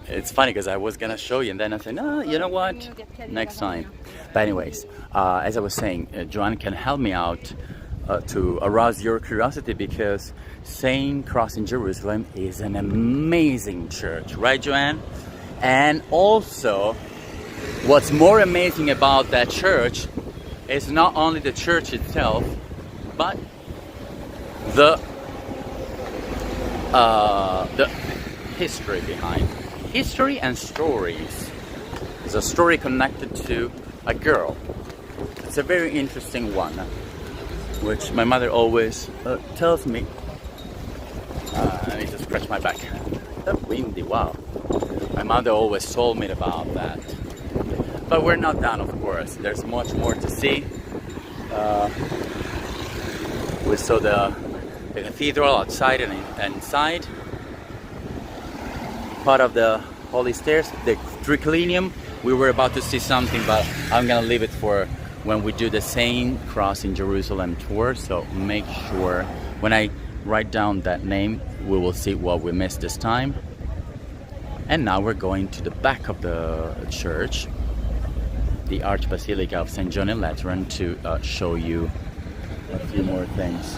It's funny because I was gonna show you, and then I said, no, you know what, next time. But anyways, as I was saying, Joanne can help me out to arouse your curiosity, because Saint Cross in Jerusalem is an amazing church, right, Joanne? And also what's more amazing about that church is not only the church itself, but the history behind. History and stories. There's a story connected to a girl. It's a very interesting one, which my mother always tells me. I need to scratch my back. That's windy, wow. My mother always told me about that. But we're not done, of course. There's much more to see. We saw the cathedral outside and inside. Part of the holy stairs, the triclinium. We were about to see something, but I'm gonna leave it for when we do the Saint Cross in Jerusalem tour. So make sure when I write down that name, we will see what we missed this time. And now we're going to the back of the church, the Arch-Basilica of St. John in Lateran, to show you a few more things.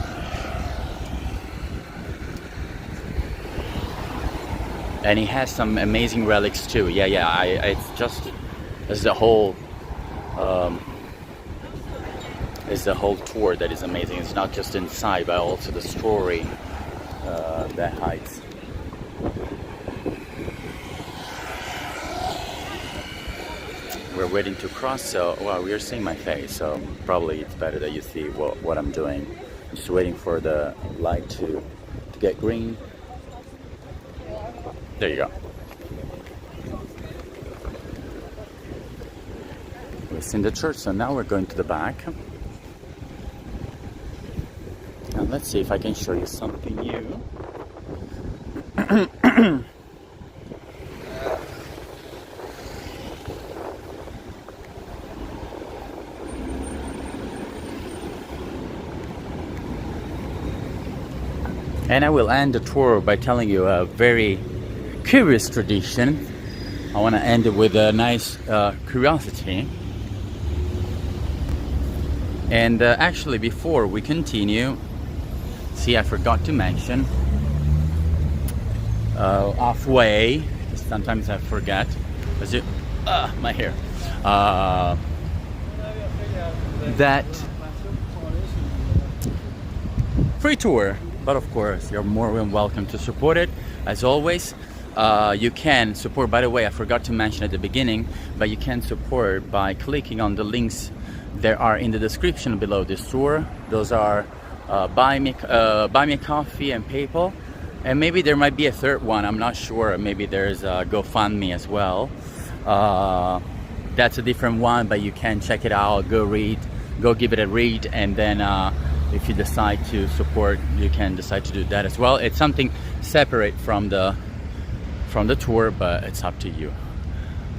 And it has some amazing relics too. It's just, it's the whole tour that is amazing. It's not just inside, but also the story that hides. We're waiting to cross, so well, you're seeing my face, so probably it's better that you see what I'm doing. I'm just waiting for the light to get green. There you go. We've seen the church, so now we're going to the back. And let's see if I can show you something new. And I will end the tour by telling you a very curious tradition. I want to end it with a nice curiosity. And actually, before we continue, see, I forgot to mention, halfway, sometimes I forget, my hair, that free tour. But of course, you're more than welcome to support it. As always, you can support, by the way, I forgot to mention at the beginning, but you can support by clicking on the links that are in the description below this tour. Those are Buy Me a Coffee and PayPal. And maybe there might be a third one, I'm not sure. Maybe there's a GoFundMe as well. That's a different one, but you can check it out, go give it a read, and then if you decide to support, you can decide to do that as well. It's something separate from the tour, but it's up to you.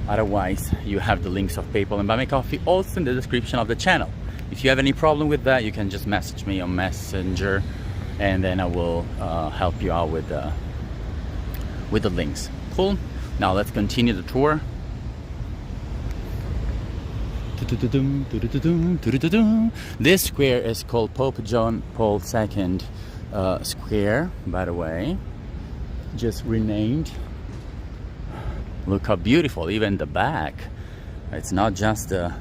Otherwise, you have the links of PayPal and Buy Me Coffee also in the description of the channel. If you have any problem with that, you can just message me on Messenger, and then I will help you out with the links. Cool. Now let's continue the tour. This square is called Pope John Paul II Square, by the way, just renamed. Look how beautiful, even the back. It's not just the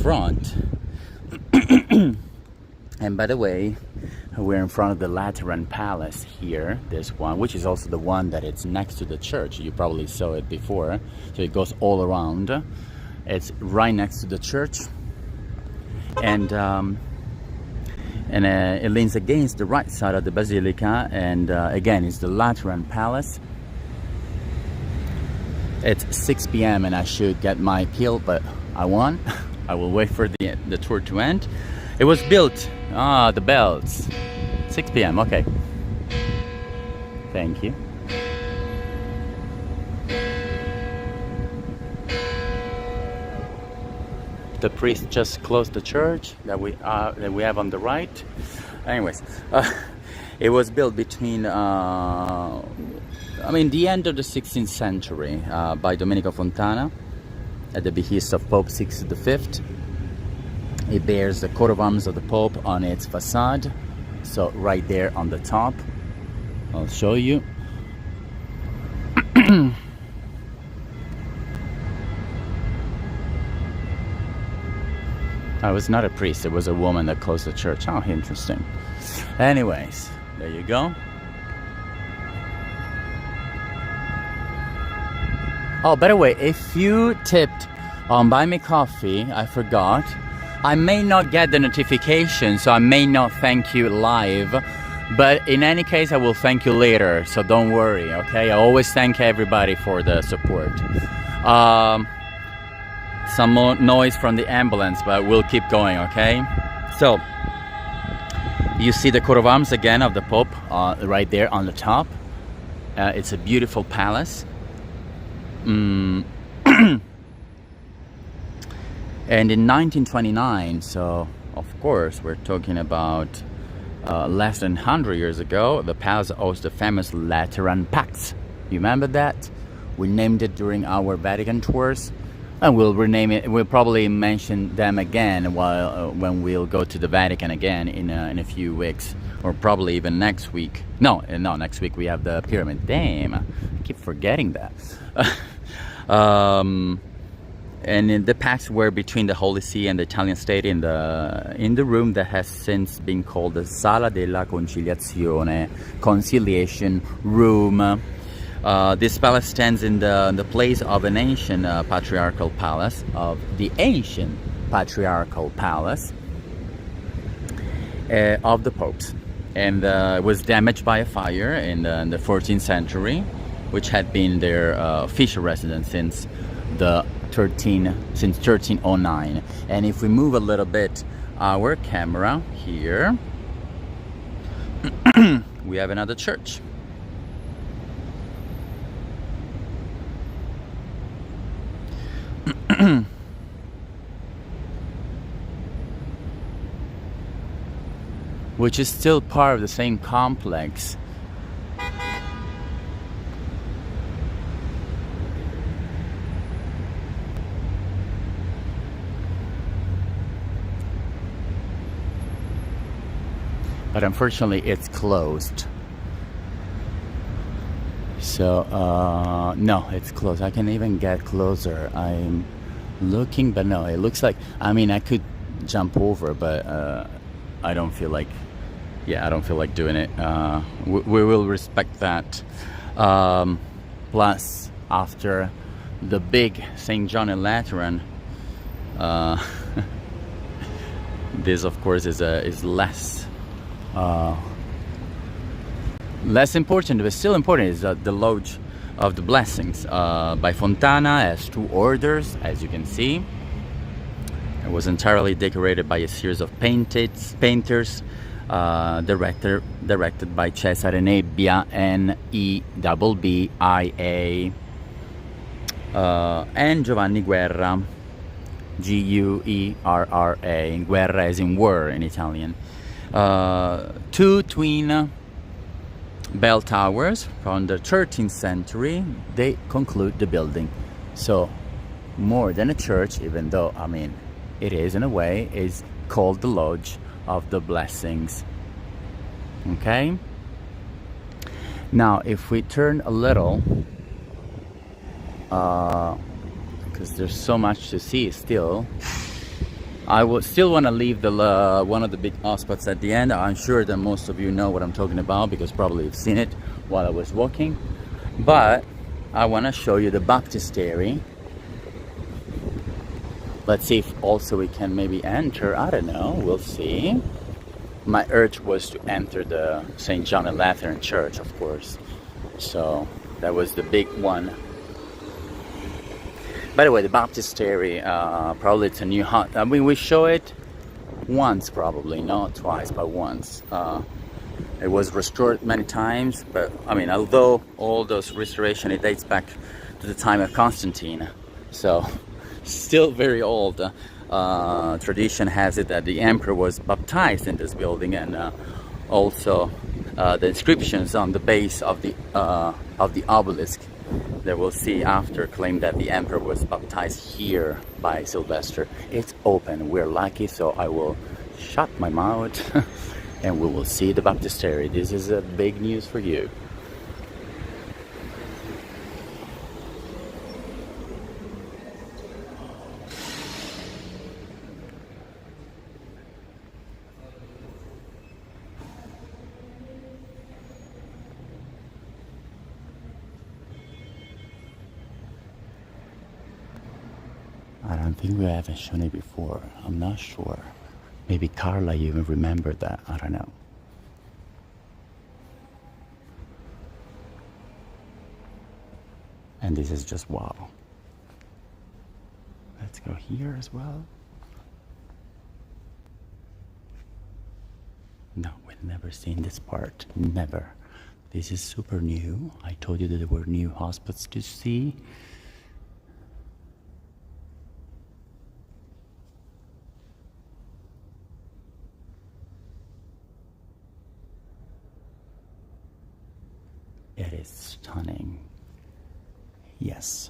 front. And by the way, we're in front of the Lateran Palace here. There's one, which is also the one that it's next to the church. You probably saw it before. So it goes all around. It's right next to the church, and it leans against the right side of the Basilica, and again, it's the Lateran Palace. It's 6 p.m. and I should get my pill, but I won't. I will wait for the tour to end. It was built, the bells, 6 p.m. okay. Thank you. The priest just closed the church that we have on the right. Anyways, it was built between the end of the 16th century by Domenico Fontana at the behest of Pope Sixtus V. It bears the coat of arms of the Pope on its facade, so right there on the top. I'll show you. Oh, it was not a priest, it was a woman that closed the church. Oh, interesting. Anyways, there you go. Oh, by the way, if you tipped on Buy Me Coffee, I forgot, I may not get the notification, so I may not thank you live, but in any case, I will thank you later, so don't worry, okay? I always thank everybody for the support. Some more noise from the ambulance, but we'll keep going, okay? So, you see the coat of arms again of the Pope right there on the top. It's a beautiful palace. And in 1929, so of course we're talking about less than 100 years ago, the palace hosts the famous Lateran Pacts. You remember that? We named it during our Vatican tours, and we'll rename it. We'll probably mention them again when we'll go to the Vatican again in a few weeks, or probably even next week. No, next week we have the pyramid. Damn, I keep forgetting that. And the pacts were between the Holy See and the Italian state in the room that has since been called the Sala della Conciliazione, Conciliation Room. This palace stands in the place of an ancient patriarchal palace, of the popes, and was damaged by a fire in the 14th century, which had been their official residence since 1309. And if we move a little bit our camera here, we have another church. Which is still part of the same complex. But unfortunately it's closed. So no, it's closed. I can't even get closer. I'm looking, but no, it looks like, I mean, I could jump over, but I don't feel like, I don't feel like doing it. We will respect that. Plus, after the big St. John and Lateran, this of course is less important, but still important, is the Lodge of the Blessings by Fontana. Has two orders, as you can see. It was entirely decorated by a series of painters, directed by Cesare Nebbia, Nebbia, and Giovanni Guerra, Guerra. Guerra as in war in Italian. Two twin bell towers from the 13th century, they conclude the building. So more than a church, even though, I mean, it is in a way, is called the Lodge of the Blessings. Okay? Now, if we turn a little, because there's so much to see still, I would still want to leave the one of the big hotspots at the end. I'm sure that most of you know what I'm talking about, because probably you've seen it while I was walking. But I want to show you the baptistry. Let's see if also we can maybe enter. I don't know, we'll see. My urge was to enter the St. John and Lateran Church, of course. So that was the big one. By the way, the baptistry, probably it's a new hot. I mean, we show it once, probably, not twice, but once. It was restored many times, but I mean, although all those restoration, it dates back to the time of Constantine, so still very old. Tradition has it that the emperor was baptized in this building, and also the inscriptions on the base of the obelisk that we'll see after claim that the emperor was baptized here by Sylvester. It's open, we're lucky, so I will shut my mouth and we will see the baptistry. This is a big news for you. I don't think we haven't shown it before. I'm not sure. Maybe Carla even remembered that. I don't know. And this is just wow. Let's go here as well. No, we've never seen this part. Never. This is super new. I told you that there were new hotspots to see. It is stunning. Yes.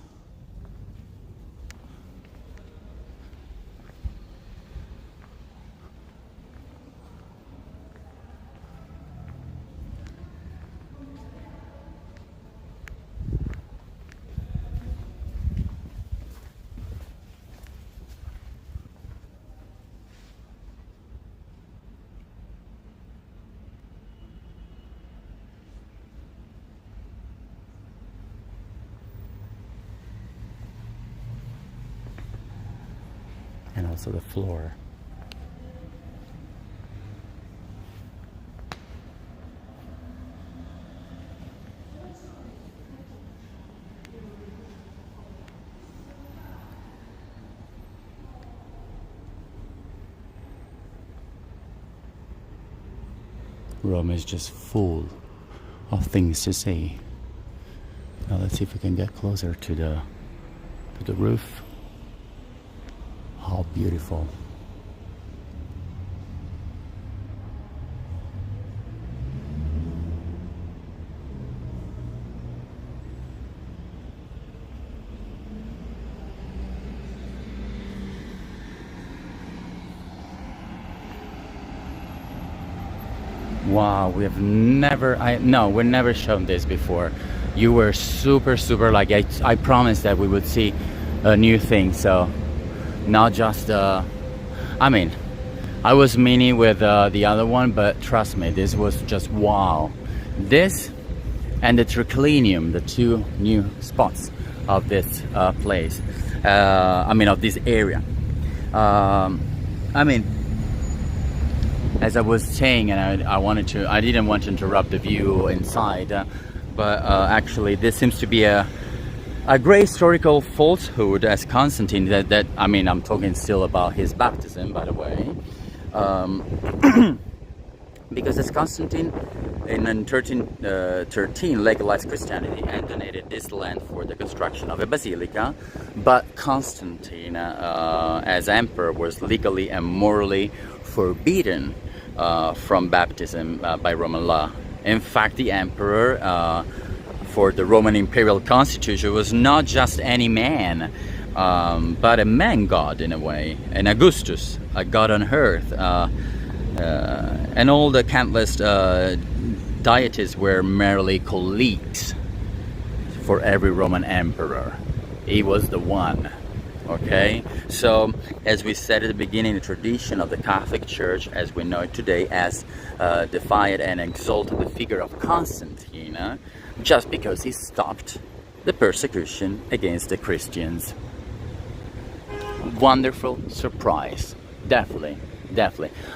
And also the floor. Rome is just full of things to see. Now let's see if we can get closer to the roof. How beautiful. Wow, we've never shown this before. You were super like I promised that we would see a new thing, so not just I mean, I was mini with the other one, but trust me, this was just wow. This and the triclinium, the two new spots of this place, I mean of this area. I mean, as I was saying, and I didn't want to interrupt the view inside, but actually this seems to be a great historical falsehood, as Constantine, that I mean, I'm talking still about his baptism, by the way, because as Constantine in 1313 legalized Christianity and donated this land for the construction of a basilica, but Constantine as emperor was legally and morally forbidden from baptism by Roman law. In fact, the emperor for the Roman imperial constitution was not just any man, but a man god in a way, an Augustus, a god on earth, and all the countless deities were merely colleagues for every Roman emperor. He was the one. Okay, so as we said at the beginning, the tradition of the Catholic Church as we know it today has defied and exalted the figure of Constantine just because he stopped the persecution against the Christians. Wonderful surprise, definitely.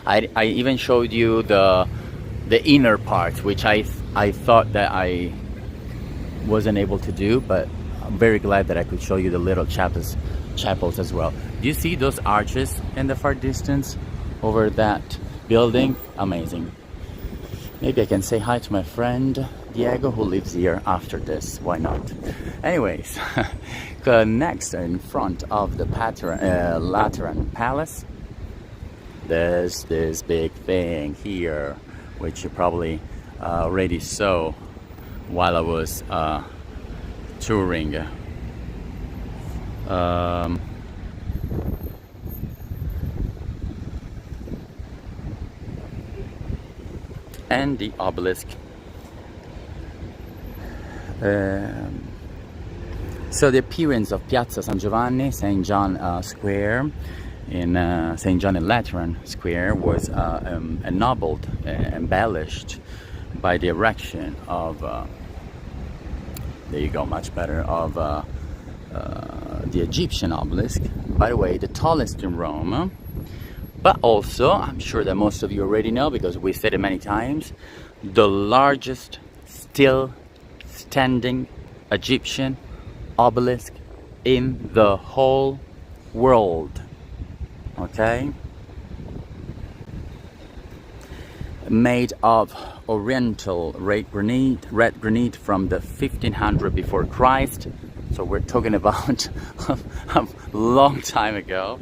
I even showed you the inner part, which I thought that I wasn't able to do, but I'm very glad that I could show you the little chapels as well. Do you see those arches in the far distance over that building? Amazing. Maybe I can say hi to my friend Diego, who lives here after this. Why not? Anyways, next in front of the Lateran Palace, there's this big thing here, which you probably already saw while I was touring. And the obelisk. So the appearance of Piazza San Giovanni, St. John Square, in St. John in Lateran Square was ennobled, embellished by the erection of, there you go, much better, of the Egyptian obelisk, by the way, the tallest in Rome, but also, I'm sure that most of you already know because we said it many times, the largest still standing Egyptian obelisk in the whole world. Okay? Made of oriental red granite from the 1500 before Christ. So we're talking about a long time ago.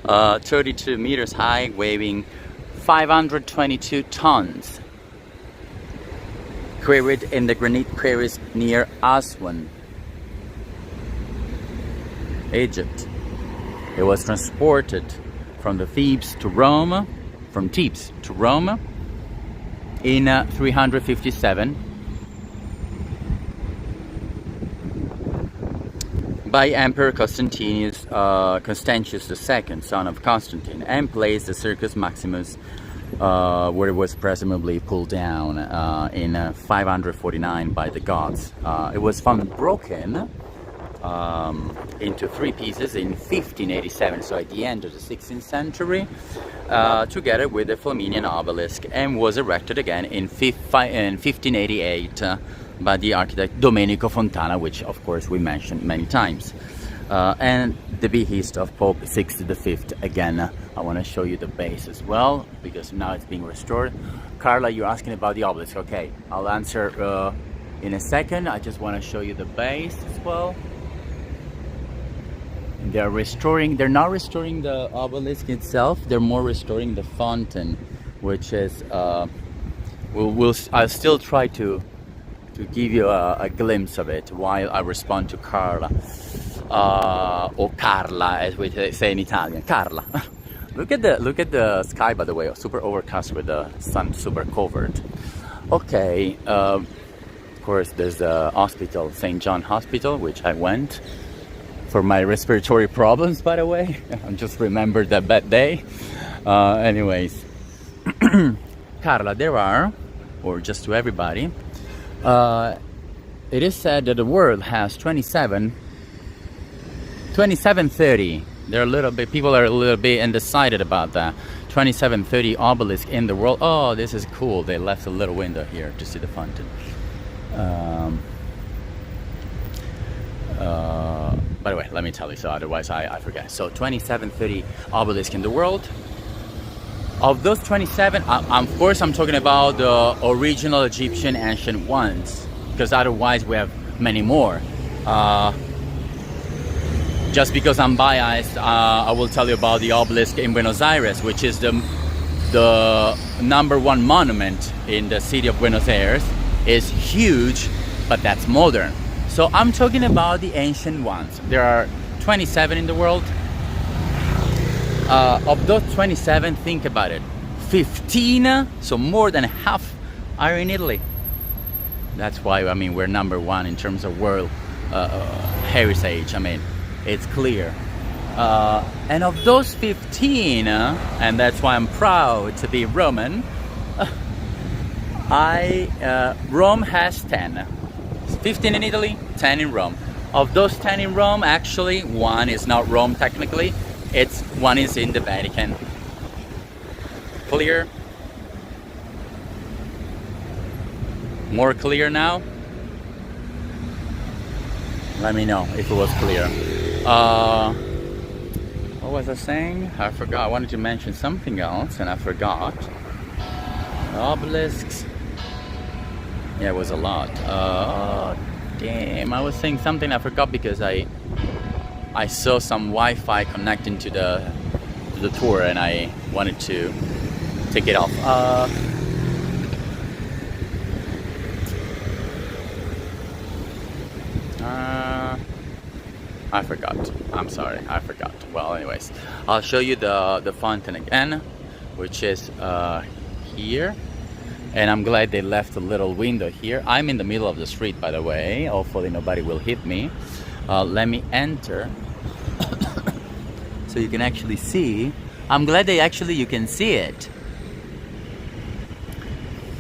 32 meters high, weighing 522 tons. Quarried in the granite quarries near Aswan, Egypt. It was transported from Thebes to Rome in 357 by Emperor Constantius II, son of Constantine, and placed the Circus Maximus where it was presumably pulled down in 549 by the gods. It was found broken into three pieces in 1587, so at the end of the 16th century, together with the Flaminian obelisk, and was erected again in 1588 by the architect Domenico Fontana, which of course we mentioned many times, and the behest of Pope Sixtus V. Again, I want to show you the base as well because now it's being restored. Carla, you're asking about the obelisk. Okay, I'll answer in a second. I just want to show you the base as well. They're not restoring the obelisk itself, they're more restoring the fountain, which is, I'll still try to give you a glimpse of it while I respond to Carla, or Carla as we say in Italian, Carla. Look at the sky, by the way, super overcast with the sun super covered. Okay, of course there's the hospital, St. John Hospital, which I went for my respiratory problems, by the way. I just remembered that bad day. Anyways, Carla, there are, or just to everybody, it is said that the world has 2730. People are a little bit undecided about that. 2730 obelisk in the world. Oh, this is cool. They left a little window here to see the fountain. By the way, let me tell you, so otherwise I forget. So 2730 obelisk in the world. Of those 27, of course I'm talking about the original Egyptian ancient ones, because otherwise we have many more. Just because I'm biased, I will tell you about the obelisk in Buenos Aires, which is the #1 monument in the city of Buenos Aires. It's huge, but that's modern. So I'm talking about the ancient ones. There are 27 in the world. Of those 27, think about it. 15, so more than half, are in Italy. That's why, I mean, we're #1 in terms of world heritage. I mean, it's clear. And of those 15, and that's why I'm proud to be Roman, Rome has 10. 15 in Italy, 10 in Rome. Of those 10 in Rome, actually, one is not Rome technically. One is in the Vatican. Clear? More clear now? Let me know if it was clear. What was I saying? I forgot. I wanted to mention something else and I forgot. Obelisks. Yeah, it was a lot. Damn, I was saying something I forgot because I saw some Wi-Fi connecting to the tour and I wanted to take it off. I forgot. I'm sorry, I forgot. Well, anyways, I'll show you the fountain again, which is here. And I'm glad they left a little window here. I'm in the middle of the street, by the way. Hopefully nobody will hit me. Let me enter so you can actually see. I'm glad you can see it.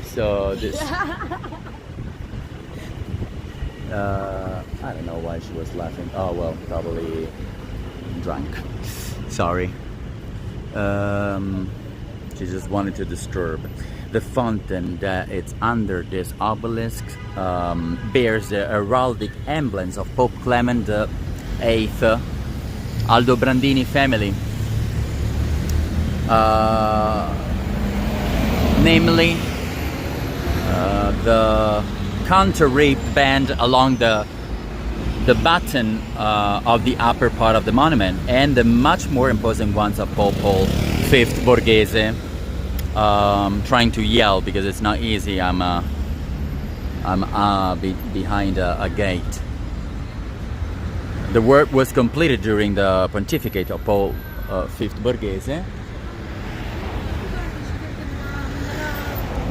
So this I don't know why she was laughing. Oh well, probably drunk. Sorry. She just wanted to disturb. The fountain that it's under this obelisk bears the heraldic emblems of Pope Clement VIII, Aldobrandini family. Namely, the counter-rape band along the button of the upper part of the monument, and the much more imposing ones of Papal V Borghese, trying to yell because it's not easy. I'm behind a gate. The work was completed during the pontificate of Paul V Borghese.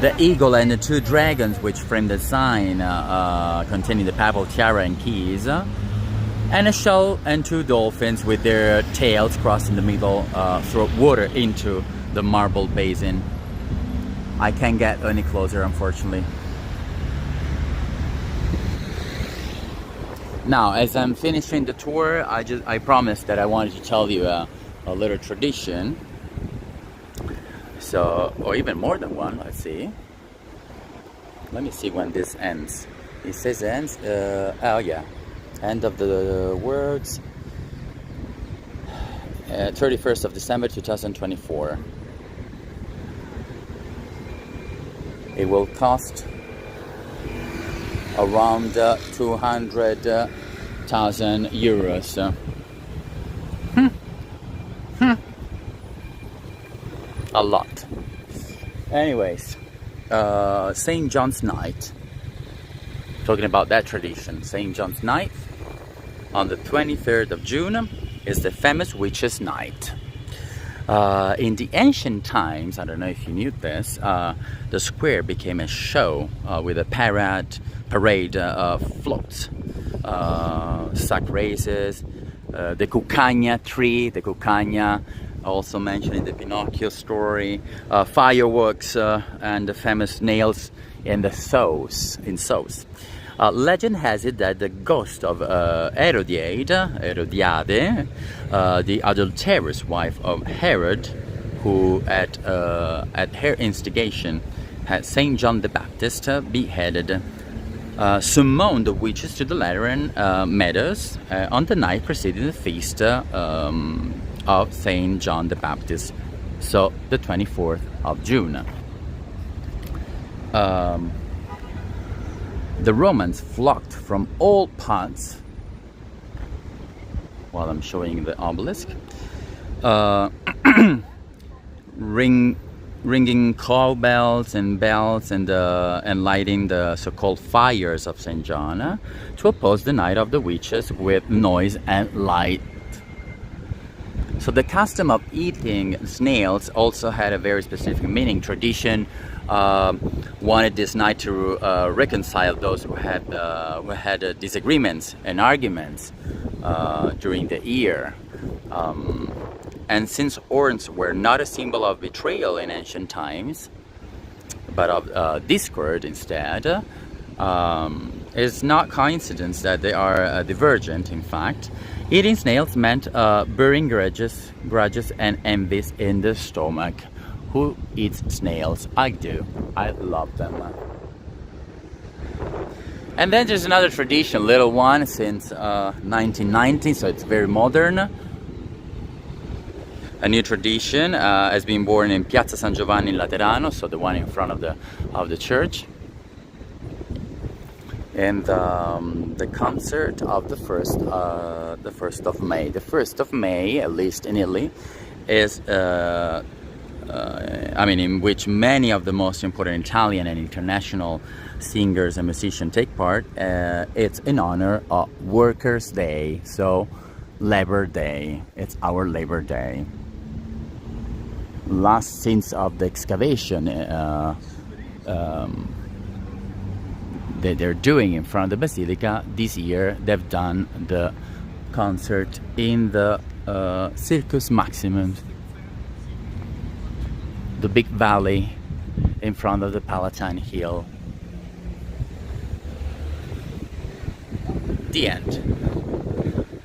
The eagle and the two dragons which frame the sign containing the papal tiara and keys, and a shell and two dolphins with their tails crossed in the middle throw water into the marble basin. I can't get any closer, unfortunately. Now, as I'm finishing the tour, I promised that I wanted to tell you a little tradition. So, or even more than one, let's see. Let me see when this ends. It says ends, oh yeah, end of the words, 31st of December 2024. It will cost around 200,000 euros. A lot. Anyways, St. John's Night. Talking about that tradition, St. John's Night on the 23rd of June is the famous Witches' Night. In the ancient times, I don't know if you knew this, the square became a show with a parade of floats, sack races, the cucagna tree, the cucagna also mentioned in the Pinocchio story, fireworks, and the famous nails in the sows. Legend has it that the ghost of Herodiade, the adulterous wife of Herod, who at her instigation had Saint John the Baptist beheaded, summoned the witches to the Lateran meadows on the night preceding the feast of Saint John the Baptist, so the 24th of June. The Romans flocked from all parts, while I'm showing the obelisk, ringing cowbells and bells and lighting the so-called fires of St. John to oppose the Night of the Witches with noise and light. So the custom of eating snails also had a very specific meaning. Tradition wanted this night to reconcile those who had disagreements and arguments during the year. And since horns were not a symbol of betrayal in ancient times, but of discord instead, it's not coincidence that they are divergent. In fact, eating snails meant burying grudges and envies in the stomach. Who eats snails? I do. I love them. And then there's another tradition, little one, since 1990, so it's very modern. A new tradition has been born in Piazza San Giovanni in Laterano, so the one in front of the church. And the concert of the 1st of May. The 1st of May, at least in Italy, is in which many of the most important Italian and international singers and musicians take part. It's in honor of Workers' Day, so Labor Day. It's our Labor Day. Last since of the excavation that they're doing in front of the Basilica, this year they've done the concert in the Circus Maximus, the big valley in front of the Palatine Hill. the end.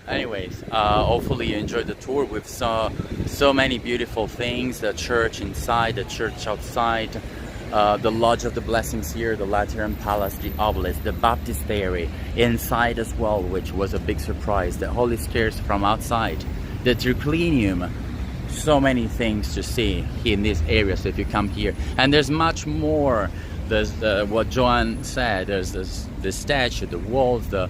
Anyways, hopefully you enjoyed the tour. We saw so many beautiful things, the church inside, the church outside, the Lodge of the Blessings here, the Lateran Palace, the obelisk, the baptistry inside as well, which was a big surprise, the holy stairs from outside, the triclinium. So many things to see in this area, so if you come here. And there's much more. There's what Joan said, there's the statue, the walls, the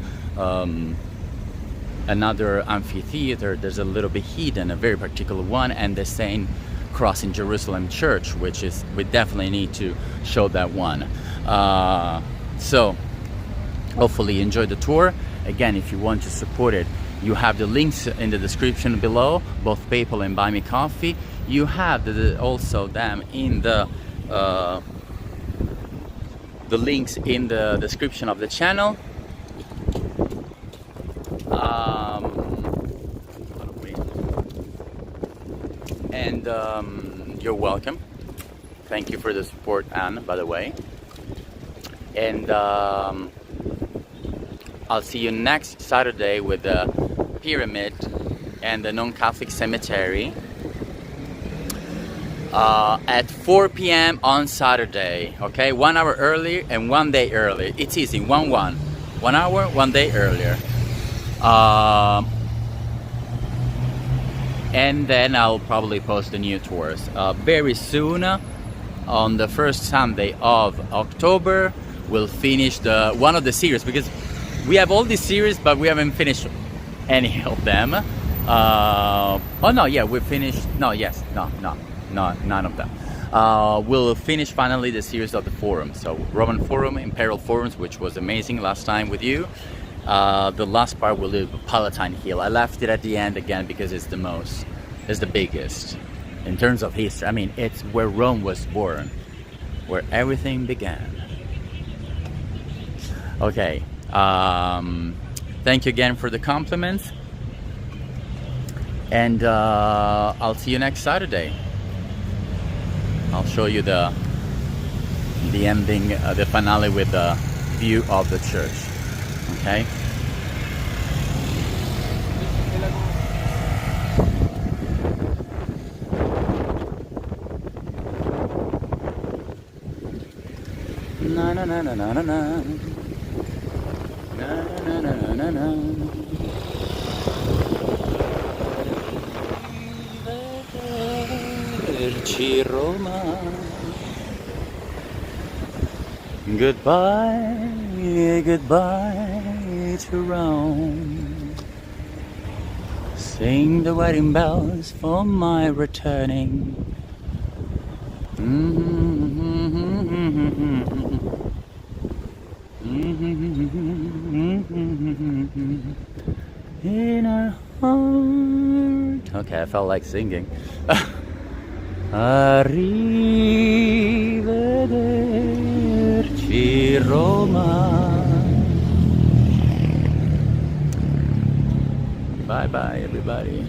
another amphitheater. There's a little bit hidden, a very particular one, and the Saint Cross in Jerusalem Church, which is, we definitely need to show that one. So hopefully you enjoyed the tour. Again, if you want to support it, you have the links in the description below, both PayPal and Buy Me Coffee. You have also them in the links in the description of the channel. And you're welcome. Thank you for the support, Anne, by the way. And I'll see you next Saturday with the pyramid and the non-Catholic cemetery at 4 p.m. on Saturday. Okay, 1 hour earlier and 1 day earlier. It's easy, 1 hour, 1 day earlier. And then I'll probably post the new tours very soon. On the first Sunday of October, we'll finish one of the series, because we have all these series, but we haven't finished any of them. Oh no, yeah, we finished. No, yes, no, none of them. We'll finish finally the series of the Forum. So Roman Forum, Imperial Forums, which was amazing last time with you. The last part will be Palatine Hill. I left it at the end again because it's the biggest in terms of history. I mean, it's where Rome was born, where everything began. Okay, thank you again for the compliments, and I'll see you next Saturday. I'll show you the ending, the finale with the view of the church. Okay. Na na na na na na na. Na na na na na na. Arrivederci Roma. Goodbye, goodbye to Rome. Sing the wedding bells for my returning. In our heart. Okay, I felt like singing. Arrivederci Roma. Bye bye everybody.